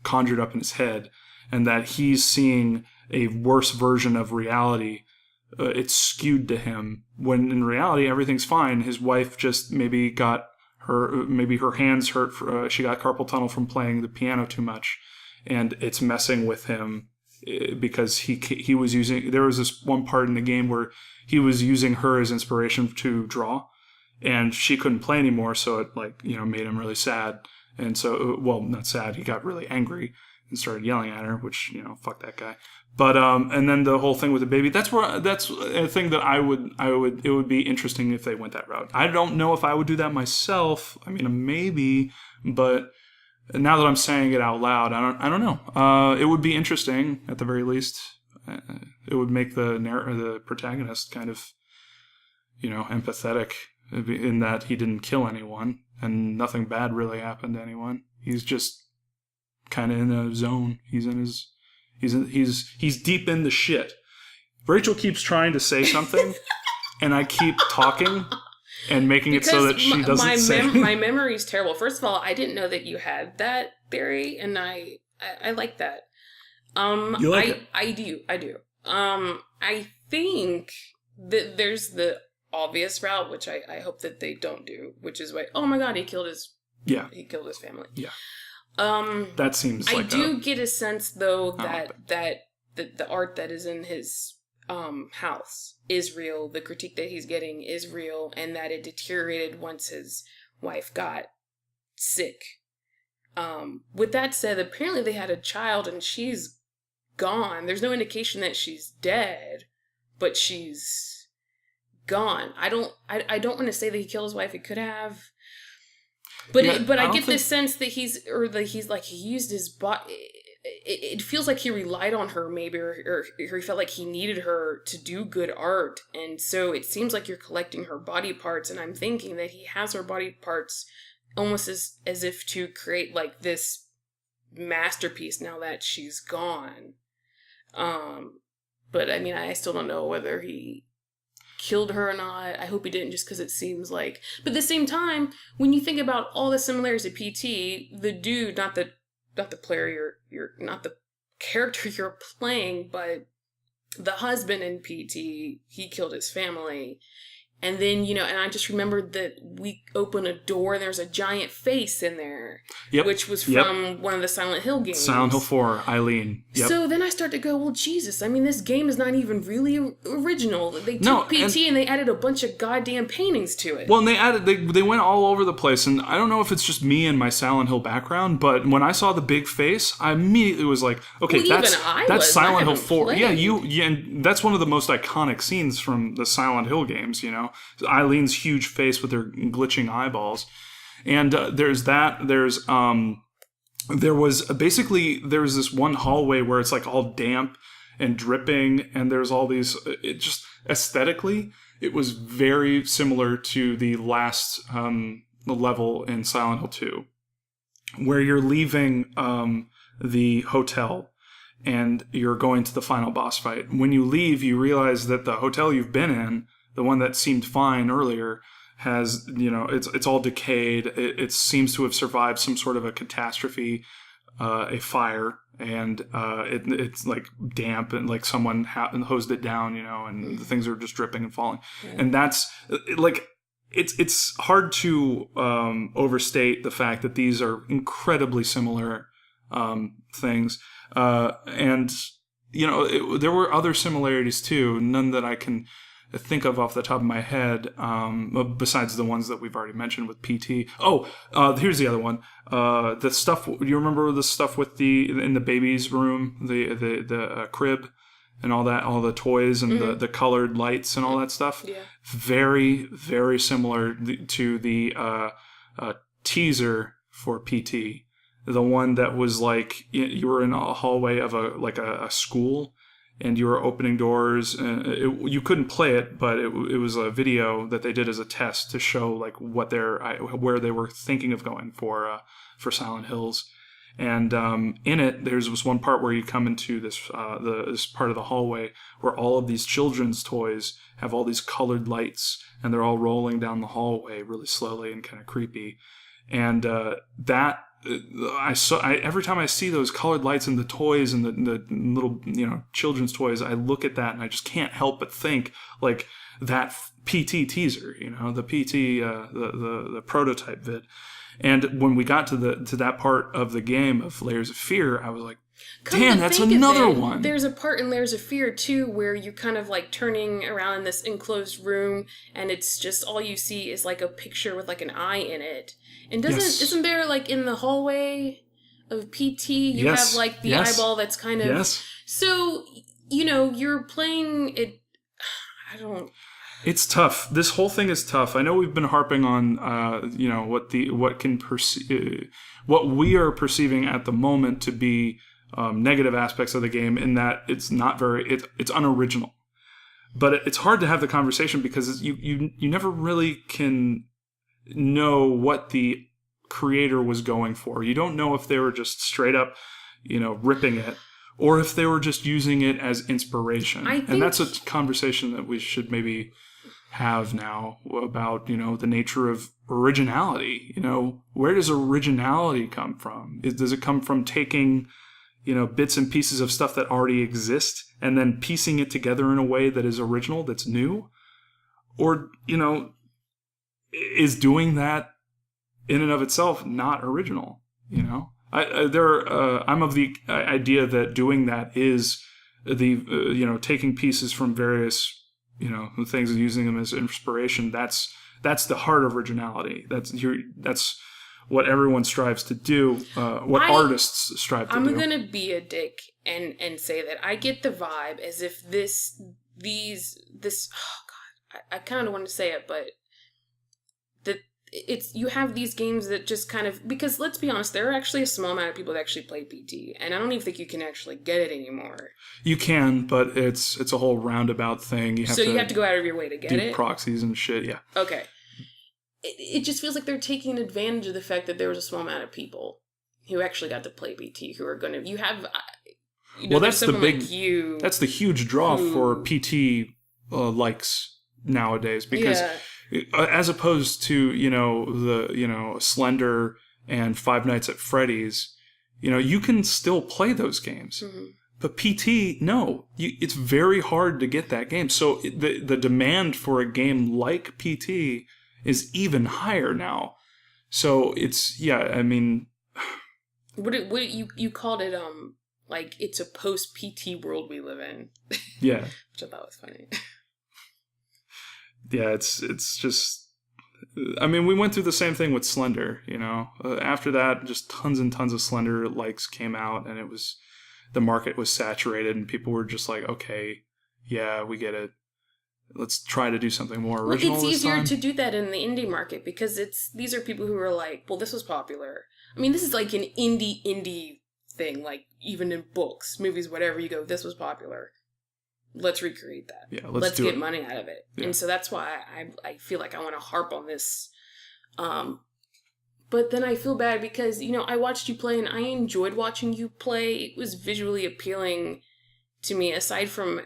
conjured up in his head, and that he's seeing a worse version of reality. It's skewed to him when in reality everything's fine. His wife just maybe her hands hurt. She got carpal tunnel from playing the piano too much, and it's messing with him because he was using. There was this one part in the game where he was using her as inspiration to draw, and she couldn't play anymore. So it made him really sad, and so not sad. He got really angry and started yelling at her, which fuck that guy. But and then the whole thing with the baby, that's a thing that it would be interesting if they went that route. I don't know if I would do that myself. I mean, maybe, but now that I'm saying it out loud, I don't know. It would be interesting at the very least. It would make the protagonist kind of, empathetic in that he didn't kill anyone and nothing bad really happened to anyone. He's just kind of in a zone. He's deep in the shit. Rachel keeps trying to say something, and I keep talking and making it so that she doesn't say. My memory's terrible. First of all, I didn't know that you had that theory, and I like that. You like it? I do. I think that there's the obvious route, which I hope that they don't do, which is oh my god, he killed his family. Yeah. That seems like I do get a sense though that the art that is in his house is real. The critique that he's getting is real, and that it deteriorated once his wife got sick. With that said, apparently they had a child and she's gone. There's no indication that she's dead, but she's gone. I don't want to say that he killed his wife. He could have. But I get the sense that he used his body. It feels like he relied on her maybe, or he felt like he needed her to do good art. And so it seems like you're collecting her body parts. And I'm thinking that he has her body parts almost as if to create like this masterpiece now that she's gone. But I mean, I still don't know whether he killed her or not. I hope he didn't, just because it seems like. But at the same time, when you think about all the similarities of PT, the dude, not the player you're not the character you're playing, but the husband in PT, he killed his family. And then, and I just remembered that we opened a door and there's a giant face in there. Yep. Which was from one of the Silent Hill games. Silent Hill 4, Eileen. Yep. So then I start to go, well, Jesus, I mean, this game is not even really original. They took PT and they added a bunch of goddamn paintings to it. Well, and they went all over the place. And I don't know if it's just me and my Silent Hill background, but when I saw the big face, I immediately was like, okay, that's Silent Hill 4. Played. Yeah, and that's one of the most iconic scenes from the Silent Hill games, Eileen's huge face with her glitching eyeballs. And there's that. There was this one hallway where it's like all damp and dripping, and there's all these. It just aesthetically, it was very similar to the last level in Silent Hill 2, where you're leaving the hotel and you're going to the final boss fight. When you leave, you realize that the hotel you've been in, the one that seemed fine earlier, has, it's all decayed. It seems to have survived some sort of a catastrophe, a fire, and it's like damp and like someone hosed it down, and the things are just dripping and falling. Yeah. And that's like, it's hard to overstate the fact that these are incredibly similar things. And, there were other similarities too, none that I can think of off the top of my head, besides the ones that we've already mentioned with PT. Here's the other one. The stuff, you remember the stuff with in the baby's room, the crib and all that, all the toys and the colored lights and all that stuff? Yeah. Very, very similar to the teaser for PT. the one that was like you were in a hallway of a school, and you were opening doors. And you couldn't play it, but it was a video that they did as a test to show like where they were thinking of going for Silent Hills. And in it, there's this one part where you come into this part of the hallway where all of these children's toys have all these colored lights, and they're all rolling down the hallway really slowly and kind of creepy. And every time I see those colored lights in the toys and the little children's toys, I look at that and I just can't help but think like that PT teaser, the PT the prototype vid. And when we got to that part of the game of Layers of Fear, I was like, damn, that's another one. There's a part in Layers of Fear, too, where you're kind of like turning around in this enclosed room, and it's just all you see is like a picture with like an eye in it. And isn't there like in the hallway of PT, you have like the eyeball that's kind of... Yes. So, you're playing it... I don't... It's tough. This whole thing is tough. I know we've been harping on, what we are perceiving at the moment to be negative aspects of the game, in that it's not it's unoriginal. But it's hard to have the conversation because you never really can know what the creator was going for. You don't know if they were just straight up, ripping it, or if they were just using it as inspiration. And that's a conversation that we should maybe have now about, the nature of originality. Where does originality come from? Does it come from taking, bits and pieces of stuff that already exist and then piecing it together in a way that is original, that's new? Or, is doing that in and of itself not original? I'm of the idea that doing that is taking pieces from various things and using them as inspiration. That's the heart of originality. That's what everyone strives to do. Artists strive to do. I'm gonna be a dick and say that I get the vibe as if this. Oh God, I kind of want to say it, but that you have these games that just kind of, because let's be honest, there are actually a small amount of people that actually play PT, and I don't even think you can actually get it anymore. You can, but it's a whole roundabout thing. You have to go out of your way to get it? Do proxies and shit, yeah. Okay. It just feels like they're taking advantage of the fact that there was a small amount of people who actually got to play PT, who are going to... You have... that's the big... Like that's the huge draw for PT likes nowadays, because... Yeah. As opposed to, Slender and Five Nights at Freddy's, you can still play those games. Mm-hmm. But PT, no. It's very hard to get that game. So the demand for a game like PT is even higher now. So it's, What you called it, like, it's a post-PT world we live in. Yeah. Which I thought was funny. Yeah, it's just... we went through the same thing with Slender, After that, just tons and tons of Slender likes came out, and the market was saturated, and people were just like, okay, yeah, we get it. Let's try to do something more original. It's easier to do that in the indie market, because these are people who are like, well, this was popular. This is like an indie thing, like even in books, movies, whatever, you go, this was popular. Let's recreate that. Yeah, let's get money out of it. Yeah. And so that's why I feel like I want to harp on this. But then I feel bad because, I watched you play and I enjoyed watching you play. It was visually appealing to me, aside from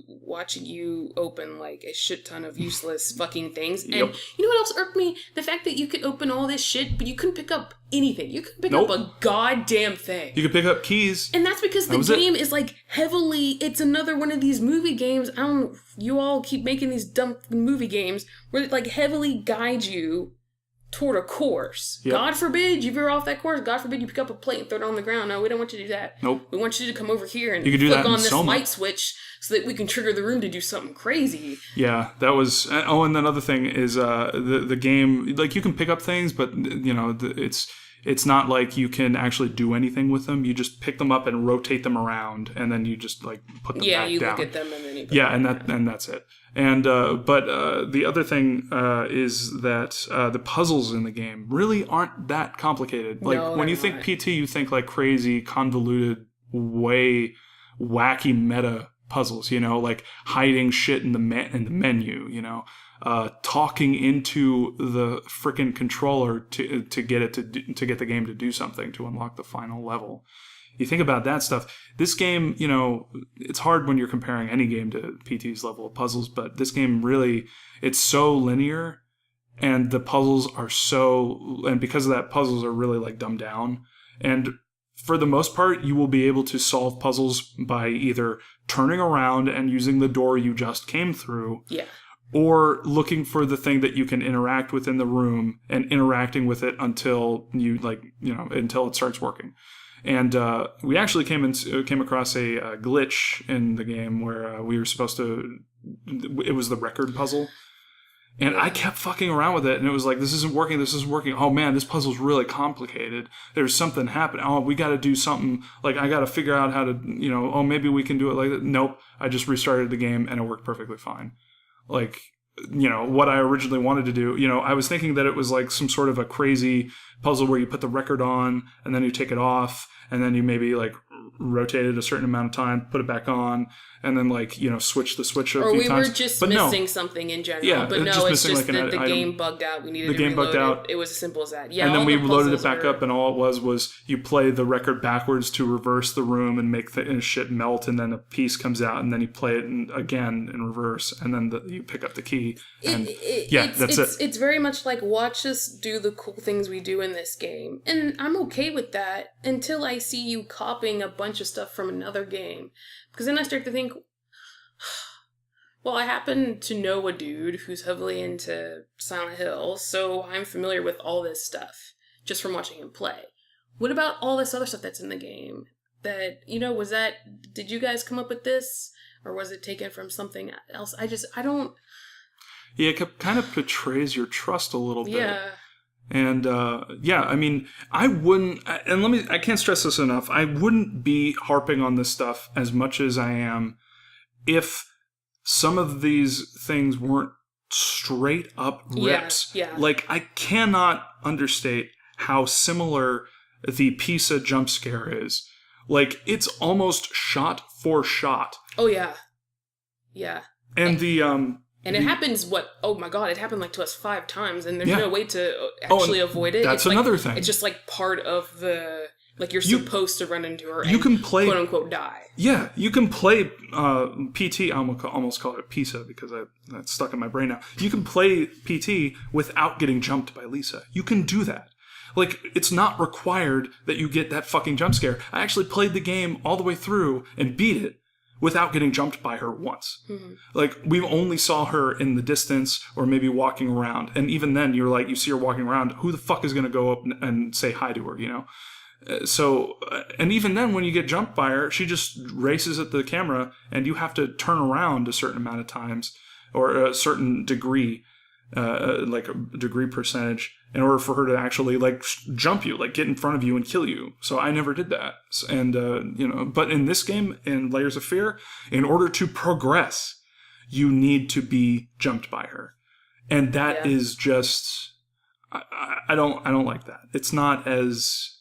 watching you open like a shit ton of useless fucking things. Yep. And you know what else irked me? The fact that you could open all this shit, but you couldn't pick up anything. You couldn't pick up a goddamn thing. You could pick up keys. And that's because the game is like heavily, it's another one of these movie games. You all keep making these dumb movie games where it like heavily guides you toward a course. Yep. God forbid you veer off that course. God forbid you pick up a plate and throw it on the ground. No, we don't want you to do that. Nope. We want you to come over here and click on this light switch so that we can trigger the room to do something crazy. Yeah, that was... and then other thing is the game... Like, you can pick up things, but, it's not like you can actually do anything with them. You just pick them up and rotate them around, and then you just like put them back down. Yeah, you look at them and then you put them back down. And that's it. And but the other thing is that the puzzles in the game really aren't that complicated. Like when you think PT, you think like crazy, convoluted, way wacky meta puzzles. You know, like hiding shit in the menu. You know. Talking into the frickin' controller to get to get the game to do something, to unlock the final level. You think about that stuff. This game, you know, it's hard when you're comparing any game to PT's level of puzzles, but this game really, it's so linear, and the puzzles are and because of that, puzzles are really like dumbed down. And for the most part, you will be able to solve puzzles by either turning around and using the door you just came through. Yeah. Or looking for the thing that you can interact with in the room and interacting with it until until it starts working. And we actually came across a glitch in the game where we were supposed to. It was the record puzzle, and I kept fucking around with it, and it was like, this isn't working. This isn't working. Oh man, this puzzle's really complicated. There's something happening. Oh, we got to do something. Like I got to figure out how to. Oh, maybe we can do it like that. Nope. I just restarted the game, and it worked perfectly fine. Like, what I originally wanted to do, I was thinking that it was like some sort of a crazy puzzle where you put the record on and then you take it off and then you maybe like rotate it a certain amount of time, put it back on, and then like, switch the switch a few times. Or we were just missing something in general. Yeah, but no, it's just like that the game bugged out. We needed to reload it. It was as simple as that. Yeah, and then we loaded it back up, and all it was you play the record backwards to reverse the room and make the shit melt, and then a piece comes out, and then you play it again in reverse, and then you pick up the key. And that's it. It's very much like, watch us do the cool things we do in this game. And I'm okay with that until I see you copying a bunch of stuff from another game. Because then I start to think, well, I happen to know a dude who's heavily into Silent Hill, so I'm familiar with all this stuff just from watching him play. What about all this other stuff that's in the game? That, did you guys come up with this? Or was it taken from something else? I don't... Yeah, it kind of betrays your trust a little bit. Yeah. And, I mean, I wouldn't... And I can't stress this enough. I wouldn't be harping on this stuff as much as I am if some of these things weren't straight up rips. Yeah. Like, I cannot understate how similar the Pisa Jumpscare is. Like, it's almost shot for shot. Oh, yeah. Yeah. And And it happens, oh my god, it happened like to us 5 times, and there's no way to actually avoid it. That's another thing. It's just like part of the, like you're supposed to run into her you can play, quote unquote die. Yeah, you can play PT, I almost call it Pisa because that's stuck in my brain now. You can play PT without getting jumped by Lisa. You can do that. Like, it's not required that you get that fucking jump scare. I actually played the game all the way through and beat it without getting jumped by her once. Mm-hmm. Like, we only saw her in the distance or maybe walking around. And even then, you're like, you see her walking around, who the fuck is going to go up and say hi to her, So, and even then, when you get jumped by her, she just races at the camera, and you have to turn around a certain amount of times, or a certain degree, like a degree percentage, in order for her to actually like jump you, like get in front of you and kill you. So I never did that. And, but in this game, in Layers of Fear, in order to progress, you need to be jumped by her. And that is just, I don't like that. It's not as,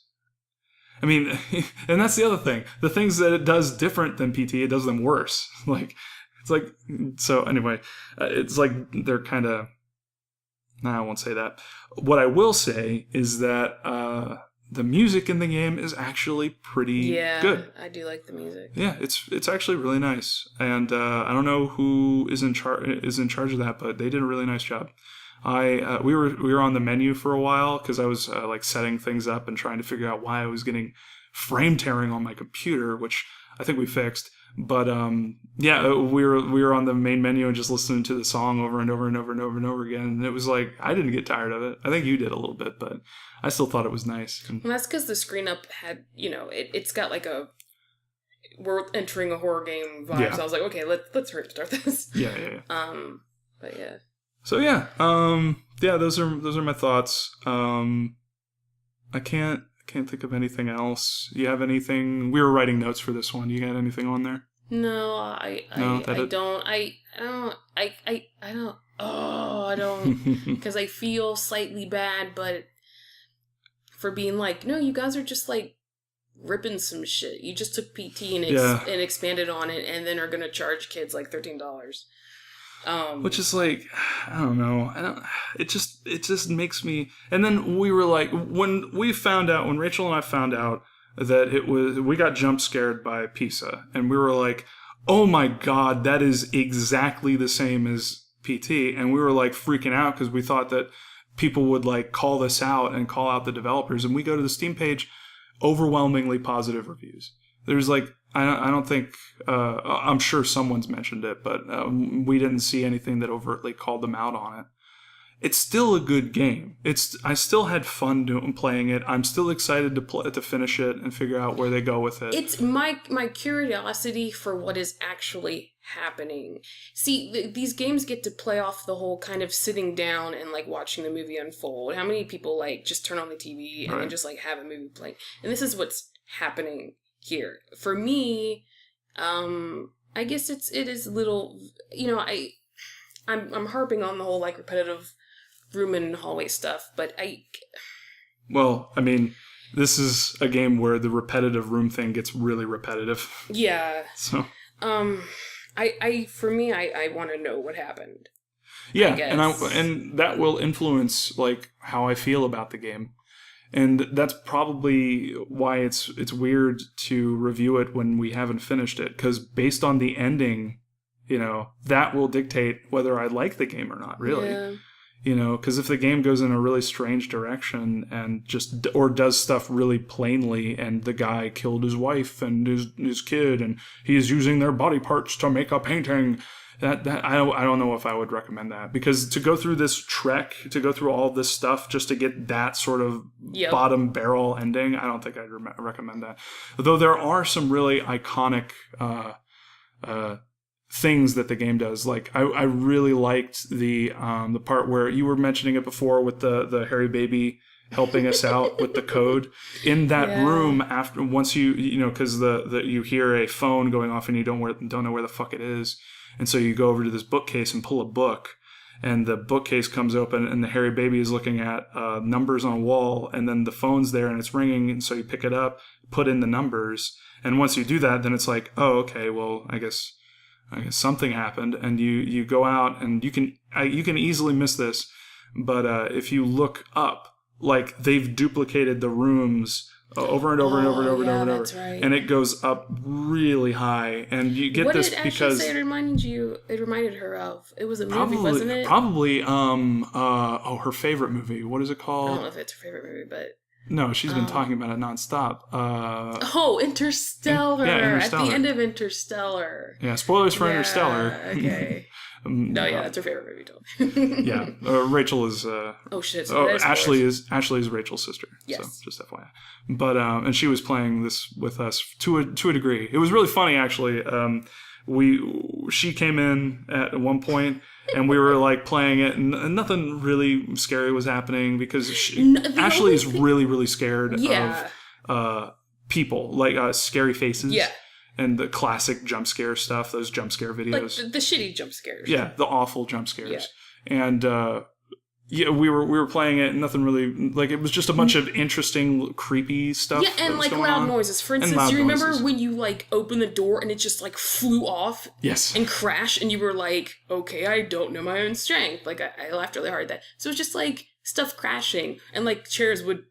I mean, and that's the other thing. The things that it does different than PT, it does them worse. Like, it's like, so anyway, it's like they're kind of, I won't say that. What I will say is that the music in the game is actually pretty good. I do like the music. Yeah, it's actually really nice, and I don't know who is in charge of that, but they did a really nice job. We were on the menu for a while because I was like setting things up and trying to figure out why I was getting frame tearing on my computer, which I think we fixed. But we were on the main menu and just listening to the song over and over and over and over and over again. And it was like, I didn't get tired of it. I think you did a little bit, but I still thought it was nice. And that's because the screen up had, it's got like we're entering a horror game vibe. Yeah. So I was like, okay, let's hurry to start this. Yeah. But yeah. So yeah, those are my thoughts. I can't think of anything else. You have anything? We were writing notes for this one. You got anything on there? No, No, I don't. I don't. Oh, I don't. Because I feel slightly bad, but for being like, no, you guys are just like ripping some shit. You just took PT and expanded on it, and then are gonna charge kids like $13. Which is like, I don't know. It just makes me. And then we were like, when Rachel and I found out that we got jump scared by Pisa, and we were like, oh my god, that is exactly the same as PT, and we were like freaking out because we thought that people would like call this out and call out the developers, and we go to the Steam page, overwhelmingly positive reviews. There's like, I don't think, I'm sure someone's mentioned it, but we didn't see anything that overtly called them out on it. It's still a good game. I still had fun playing it. I'm still excited to finish it and figure out where they go with it. It's my curiosity for what is actually happening. See, these games get to play off the whole kind of sitting down and like watching the movie unfold. How many people like just turn on the TV and then just like have a movie playing? And this is what's happening here. For me, I guess it is little, I'm harping on the whole like repetitive room and hallway stuff, but well, I mean, this is a game where the repetitive room thing gets really repetitive. Yeah. So for me, I want to know what happened. Yeah, and that will influence like how I feel about the game. And that's probably why it's weird to review it when we haven't finished it, because based on the ending, that will dictate whether I like the game or not, really. Yeah. Because if the game goes in a really strange direction and or does stuff really plainly, and the guy killed his wife and his kid, and he's using their body parts to make a painting, that I don't know if I would recommend that, because to go through this trek, to go through all this stuff just to get that sort of bottom barrel ending, I don't think I'd recommend that. Though there are some really iconic things that the game does. Like I really liked the part where you were mentioning it before with the hairy baby helping us out with the code in that room once because you hear a phone going off and you don't know where the fuck it is, and so you go over to this bookcase and pull a book, and the bookcase comes open and the hairy baby is looking at numbers on a wall, and then the phone's there and it's ringing, and so you pick it up, put in the numbers, and once you do that, then it's like, oh, okay, well, I guess something happened, and you go out, and you can easily miss this, but if you look up, like they've duplicated the rooms over and over and over and over and over and over, that's right. And it goes up really high, and you get this because what did Ashley say it reminded her of? It was a movie, wasn't it? Probably her favorite movie. What is it called? I don't know if it's her favorite movie, but no, she's been talking about it nonstop. Interstellar. Interstellar. At the end of Interstellar. Yeah, spoilers for Interstellar. Okay. No, that's her favorite movie, too. Yeah, Rachel is. Oh shit! Ashley is Rachel's sister. Yes. So just FYI. But and she was playing this with us to a degree. It was really funny, actually. She came in at one point, and we were like playing it, and nothing really scary was happening because Ashley is really, really scared of people, like scary faces. Yeah. And the classic jump scare stuff, those jump scare videos. Like the shitty jump scares. Yeah, the awful jump scares. Yeah. And we were playing it, and nothing really, like, it was just a bunch of interesting, creepy stuff. Yeah, and like loud noises. For instance, do you remember when you like opened the door and it just like flew off? Yes. And crashed, and you were like, okay, I don't know my own strength. Like, I laughed really hard at that. So it's just like stuff crashing, and like chairs would.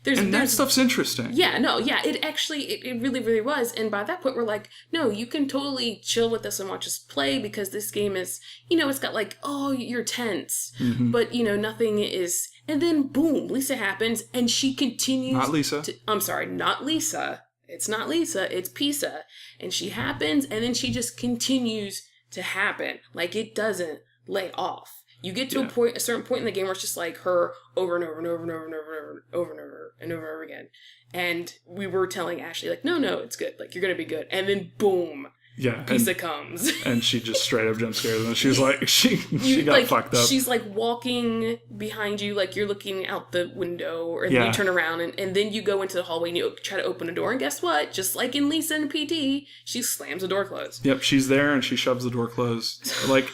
That stuff's interesting. Yeah, no, yeah, it actually, it really, really was. And by that point, we're like, no, you can totally chill with us and watch us play, because this game is, it's got like, oh, you're tense. Mm-hmm. But, nothing is. And then, boom, Lisa happens, and she continues. Not Lisa. I'm sorry, not Lisa. It's not Lisa, it's Pisa. And she happens, and then she just continues to happen. Like, it doesn't lay off. You get to a certain point in the game where it's just like her over and over and over and over and over and over and over and over again. And we were telling Ashley, like, no, it's good. Like, you're going to be good. And then, boom. Yeah, Pisa comes. and she just straight up jump scares and she's like, she got fucked up. She's like walking behind you, like you're looking out the window, and then you turn around, and then you go into the hallway and you try to open a door, and guess what? Just like in Lisa and PT, she slams the door closed. Yep, she's there and she shoves the door closed. Like,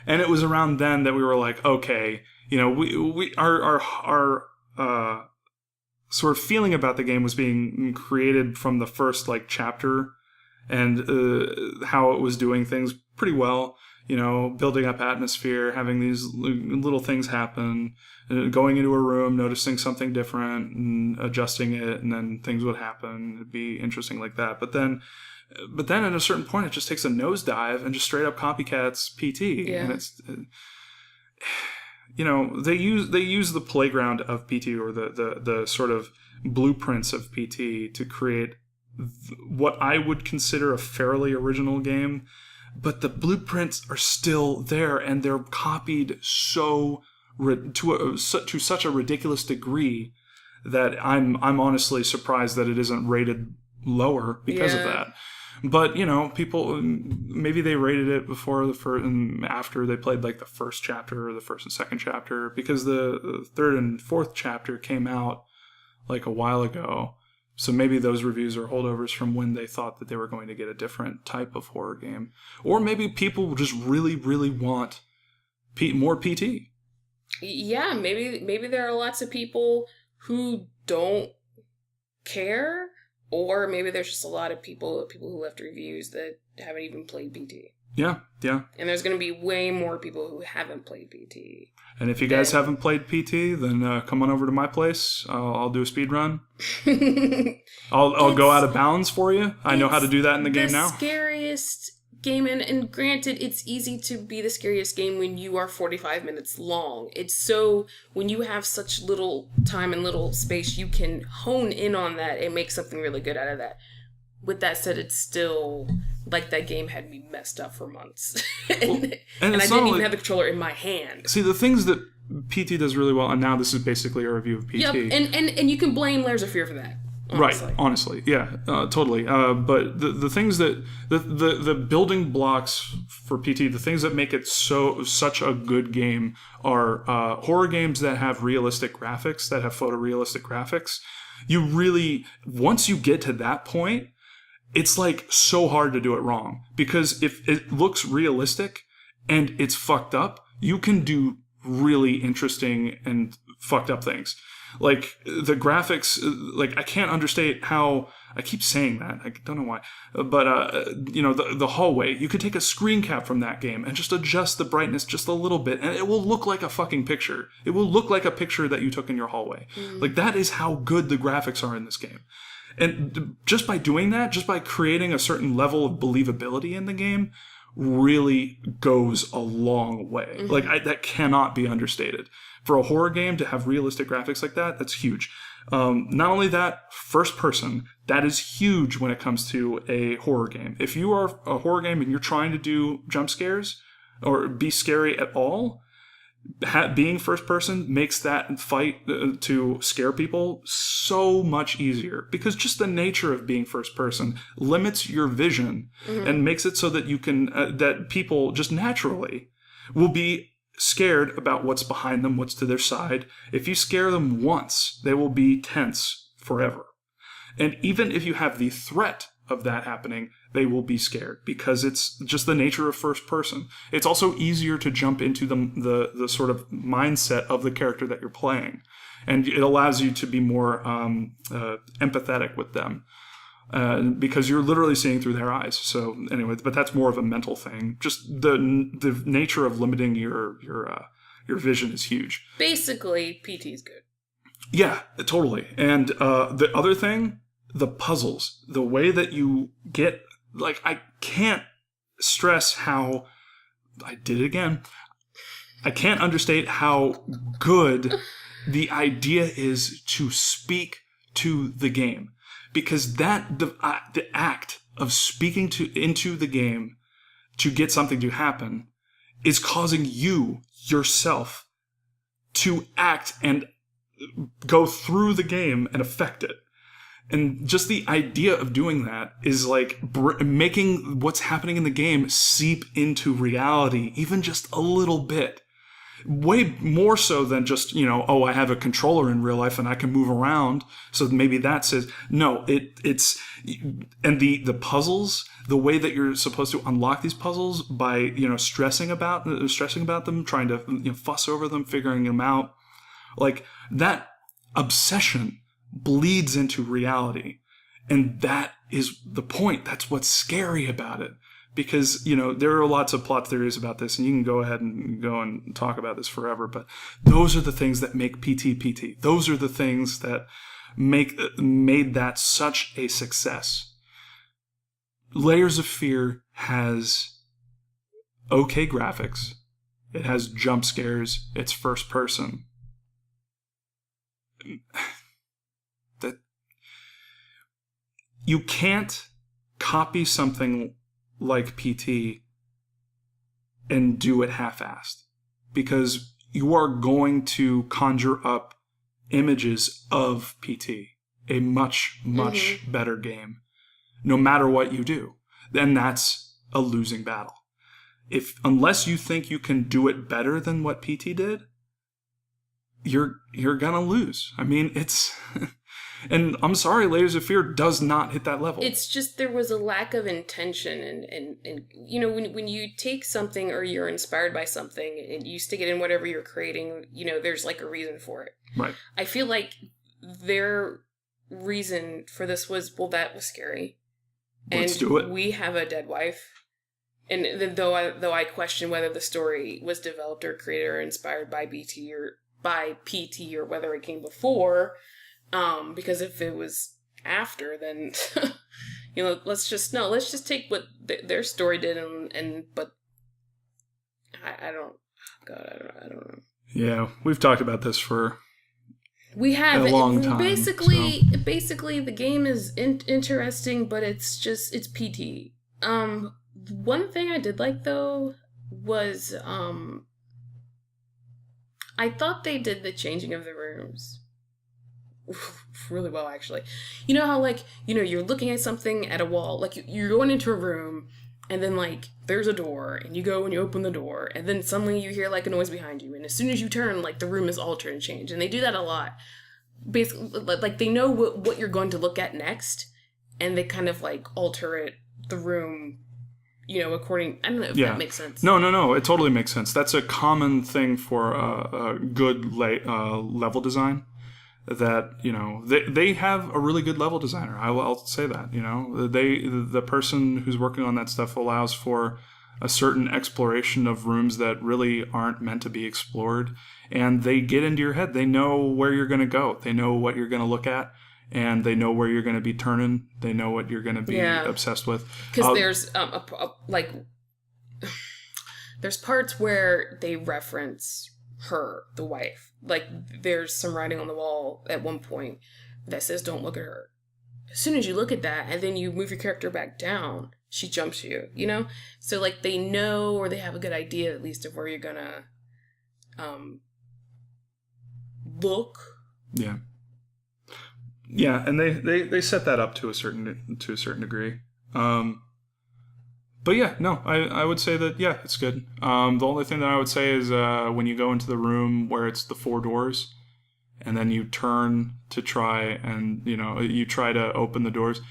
and it was around then that we were like, okay, you know, our sort of feeling about the game was being created from the first like chapter. And how it was doing things pretty well, you know, building up atmosphere, having these little things happen, going into a room, noticing something different, and adjusting it, and then things would happen. It'd be interesting like that. But then at a certain point, it just takes a nosedive and just straight up copycats PT. Yeah. And it's, you know, they use the playground of PT or the sort of blueprints of PT to create what I would consider a fairly original game, but the blueprints are still there and they're copied to such a ridiculous degree that I'm honestly surprised that it isn't rated lower because of that. But you know, people maybe they rated it before the first and after they played like the first chapter or the first and second chapter, because the third and fourth chapter came out like a while ago. So maybe those reviews are holdovers from when they thought that they were going to get a different type of horror game. Or maybe people just really, really want more PT. Yeah, maybe there are lots of people who don't care, or maybe there's just a lot of people who left reviews that haven't even played PT. Yeah. And there's going to be way more people who haven't played PT. And if you guys haven't played PT, then come on over to my place. I'll do a speed run. I'll go out of bounds for you. I know how to do that in the game now. The scariest game, and granted, it's easy to be the scariest game when you are 45 minutes long. It's so, when you have such little time and little space, you can hone in on that and make something really good out of that. With that said, it's still like that game had me messed up for months. and I didn't even have the controller in my hand. See, the things that PT does really well, and now this is basically a review of PT. Yep, and you can blame Layers of Fear for that. Honestly. Right, honestly. Yeah, totally. But the things that, the building blocks for PT, the things that make it such a good game are horror games that have realistic graphics, that have photorealistic graphics. You really, once you get to that point, it's like so hard to do it wrong, because if it looks realistic and it's fucked up, you can do really interesting and fucked up things. Like the graphics, like I can't understate how, I keep saying that, I don't know why, but you know, the hallway, you could take a screen cap from that game and just adjust the brightness just a little bit and it will look like a fucking picture. It will look like a picture that you took in your hallway. Like that is how good the graphics are in this game. And just by doing that, just by creating a certain level of believability in the game, really goes a long way. Like that cannot be understated. For a horror game to have realistic graphics like that, that's huge. Not only that, first person, that is huge when it comes to a horror game. If you are a horror game and you're trying to do jump scares or be scary at all, being first person makes that fight to scare people so much easier, because just the nature of being first person limits your vision and makes it so that you can that people just naturally will be scared about what's behind them, what's to their side. If you scare them once, they will be tense forever. And even if you have the threat of that happening, they will be scared, because it's just the nature of first person. It's also easier to jump into the sort of mindset of the character that you're playing, and it allows you to be more empathetic with them, because you're literally seeing through their eyes. So anyway, but that's more of a mental thing. Just the nature of limiting your vision is huge. Basically, PT is good. Yeah, totally. And the other thing, the puzzles, the way that you get, like, I can't stress how, I did it again, I can't understate how good the idea is to speak to the game. Because the act of speaking into the game to get something to happen is causing you, yourself, to act and go through the game and affect it. And just the idea of doing that is like making what's happening in the game seep into reality, even just a little bit. Way more so than just, oh, I have a controller in real life and I can move around. So maybe that says, no, it's, and the puzzles, the way that you're supposed to unlock these puzzles by, stressing about them, trying to fuss over them, figuring them out, like that obsession bleeds into reality. And that is the point. That's what's scary about it. Because, there are lots of plot theories about this, and you can go ahead and go and talk about this forever, but those are the things that make PT PT. Those are the things that made that such a success. Layers of Fear has okay graphics. It has jump scares. It's first person. That you can't copy something like PT and do it half-assed, because you are going to conjure up images of PT, a much better game, no matter what you do. Then that's a losing battle. Unless you think you can do it better than what PT did, you're gonna lose. I mean, it's and I'm sorry, Layers of Fear does not hit that level. It's just there was a lack of intention, and when you take something or you're inspired by something and you stick it in whatever you're creating, there's like a reason for it. Right. I feel like their reason for this was, well, that was scary. Let's do it. We have a dead wife. And though I question whether the story was developed or created or inspired by PT or whether it came before, because if it was after, then let's just take what their story did but I don't know. Yeah, we've talked about this for we have a long time. Basically, the game is interesting, but it's PT. One thing I did like though was I thought they did the changing of the rooms really well, actually. You know how, you're looking at something at a wall, like you're going into a room, and then, there's a door, and you go and you open the door, and then suddenly you hear, a noise behind you, and as soon as you turn, the room is altered and changed, and they do that a lot. Basically, they know what you're going to look at next, and they kind of, alter the room, according... I don't know if that makes sense. No, it totally makes sense. That's a common thing for a good level design. That they have a really good level designer. I'll say that. The person who's working on that stuff allows for a certain exploration of rooms that really aren't meant to be explored, and they get into your head. They know where you're going to go. They know what you're going to look at, and they know where you're going to be turning. They know what you're going to be obsessed with. Because there's there's parts where they reference her, the wife. There's some writing on the wall at one point that says, "Don't look at her." As soon as you look at that, and then you move your character back down, she jumps you, So, they know, or they have a good idea, at least, of where you're gonna look. Yeah. Yeah, and they set that up to a certain degree. But yeah, no, I would say that, yeah, it's good. The only thing that I would say is when you go into the room where it's the 4 doors, and then you turn to try and, you try to open the doors,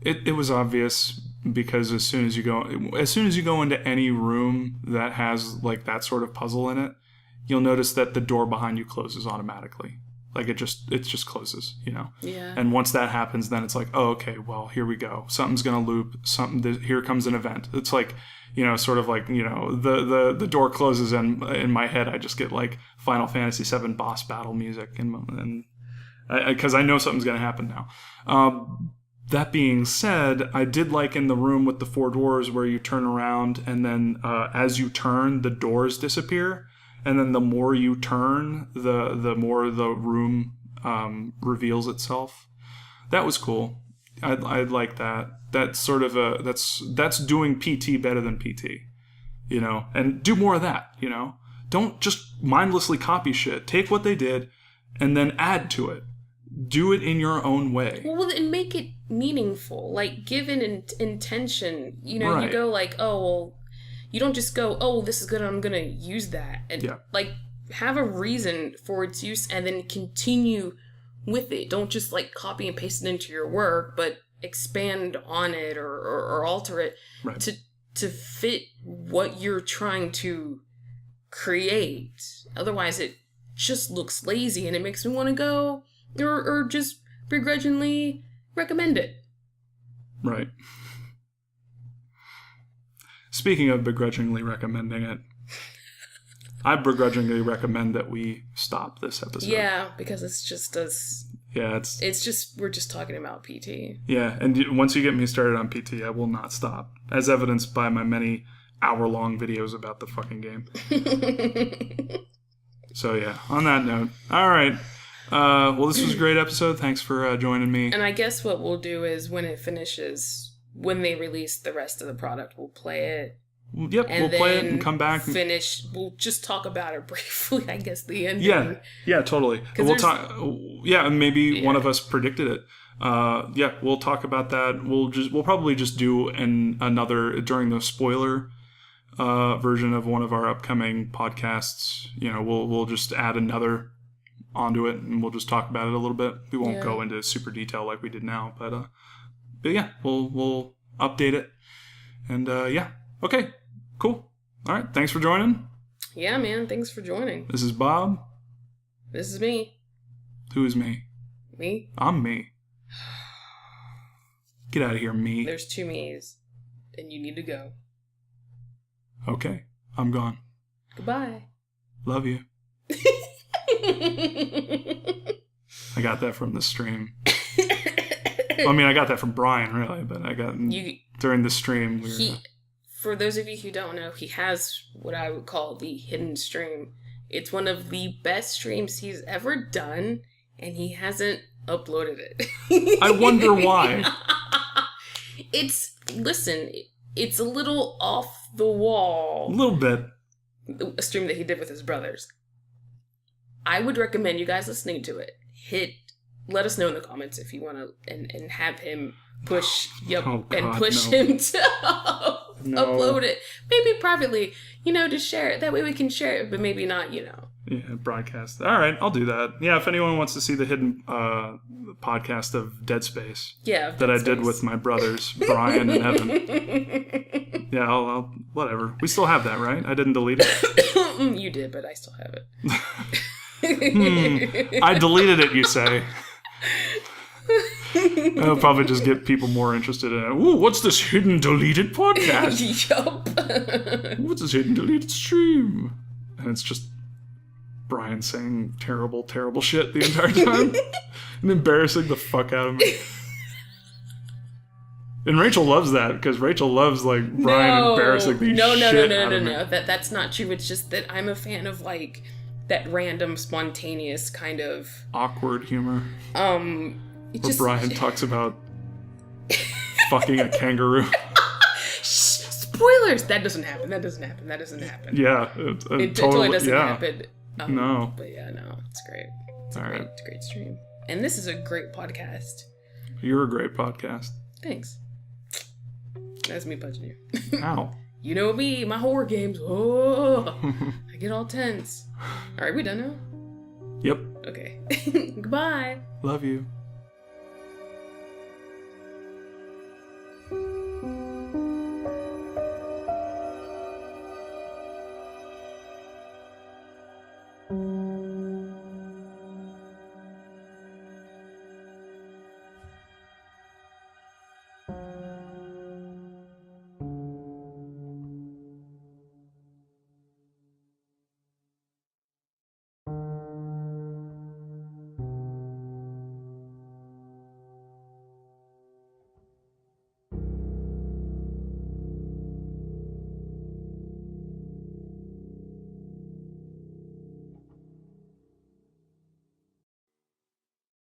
it was obvious, because as soon as you go into any room that has that sort of puzzle in it, you'll notice that the door behind you closes automatically. It just closes, Yeah. And once that happens, then it's oh, okay, well, here we go. Something's going to loop. Here comes an event. It's the door closes, and in my head, I just get Final Fantasy VII boss battle music, and because I know something's going to happen now. That being said, I did in the room with the 4 doors where you turn around, and then as you turn, the doors disappear. And then the more you turn, the more the room reveals itself. That was cool. I like that. That's sort of that's doing PT better than PT, And do more of that, Don't just mindlessly copy shit. Take what they did, and then add to it. do it in your own way. Well, and make it meaningful. Like, give an intention. You know, Right. you go like, oh, well, you don't just go, oh, this is good, I'm going to use that. And, like, have a reason for its use and then continue with it. Don't just, like, copy and paste it into your work, but expand on it or alter it to fit what you're trying to create. Otherwise, it just looks lazy and it makes me want to go or just begrudgingly recommend it. Right. Speaking of begrudgingly recommending it, I begrudgingly recommend that we stop this episode. Yeah, because it's just us. Yeah, it's just, we're just talking about PT. Yeah, and once you get me started on PT, I will not stop. As evidenced by my many hour-long videos about the fucking game. So yeah, on that note. All right. Well, this was a great episode. Thanks for joining me. And I guess what we'll do is when it finishes, when they release the rest of the product, we'll play it. Yep, we'll play it and come back. We'll just talk about it briefly, I guess, the ending. Yeah, totally. We'll talk. Yeah, maybe one of us predicted it. Yeah, we'll talk about that. We'll probably just do another during the spoiler version of one of our upcoming podcasts. You know, we'll just add another onto it and we'll just talk about it a little bit. We won't go into super detail like we did now, but yeah, we'll update it. And yeah, okay, cool. All right, thanks for joining. Yeah, man, thanks for joining. This is Bob. This is me. Who is me? Me? I'm me. Get out of here, me. There's two me's, and you need to go. Okay, I'm gone. Goodbye. Love you. I got that from the stream. I mean, I got that from Brian, really, but I got during the stream. For those of you who don't know, he has what I would call the hidden stream. It's one of the best streams he's ever done, and he hasn't uploaded it. I wonder why. It's a little off the wall. A little bit. A stream that he did with his brothers. I would recommend you guys listening to it. Let us know in the comments if you want to, and have him push, him to upload it. Maybe privately, to share it. That way we can share it, but maybe not, Yeah, broadcast. All right, I'll do that. Yeah, if anyone wants to see the hidden podcast of Dead Space. Yeah. That I did with my brothers, Brian and Evan. Yeah, I'll whatever. We still have that, right? I didn't delete it. You did, but I still have it. I deleted it, you say. I'll probably just get people more interested in it. Ooh, what's this hidden deleted podcast? Yup. What's this hidden deleted stream? And it's just Brian saying terrible, terrible shit the entire time and embarrassing the fuck out of me. And Rachel loves that because Rachel loves Brian embarrassing the shit out of me. No. That's not true. It's just that I'm a fan of that random, spontaneous kind of awkward humor. Where Brian talks about fucking a kangaroo. Spoilers! That doesn't happen. Yeah, it totally doesn't happen. No. But yeah, no, it's great. It's a great stream. And this is a great podcast. You're a great podcast. Thanks. That's me punching you. Ow. You know me, my horror games. Oh, I get all tense. All right, we done now? Yep. Okay. Goodbye. Love you. Thank you.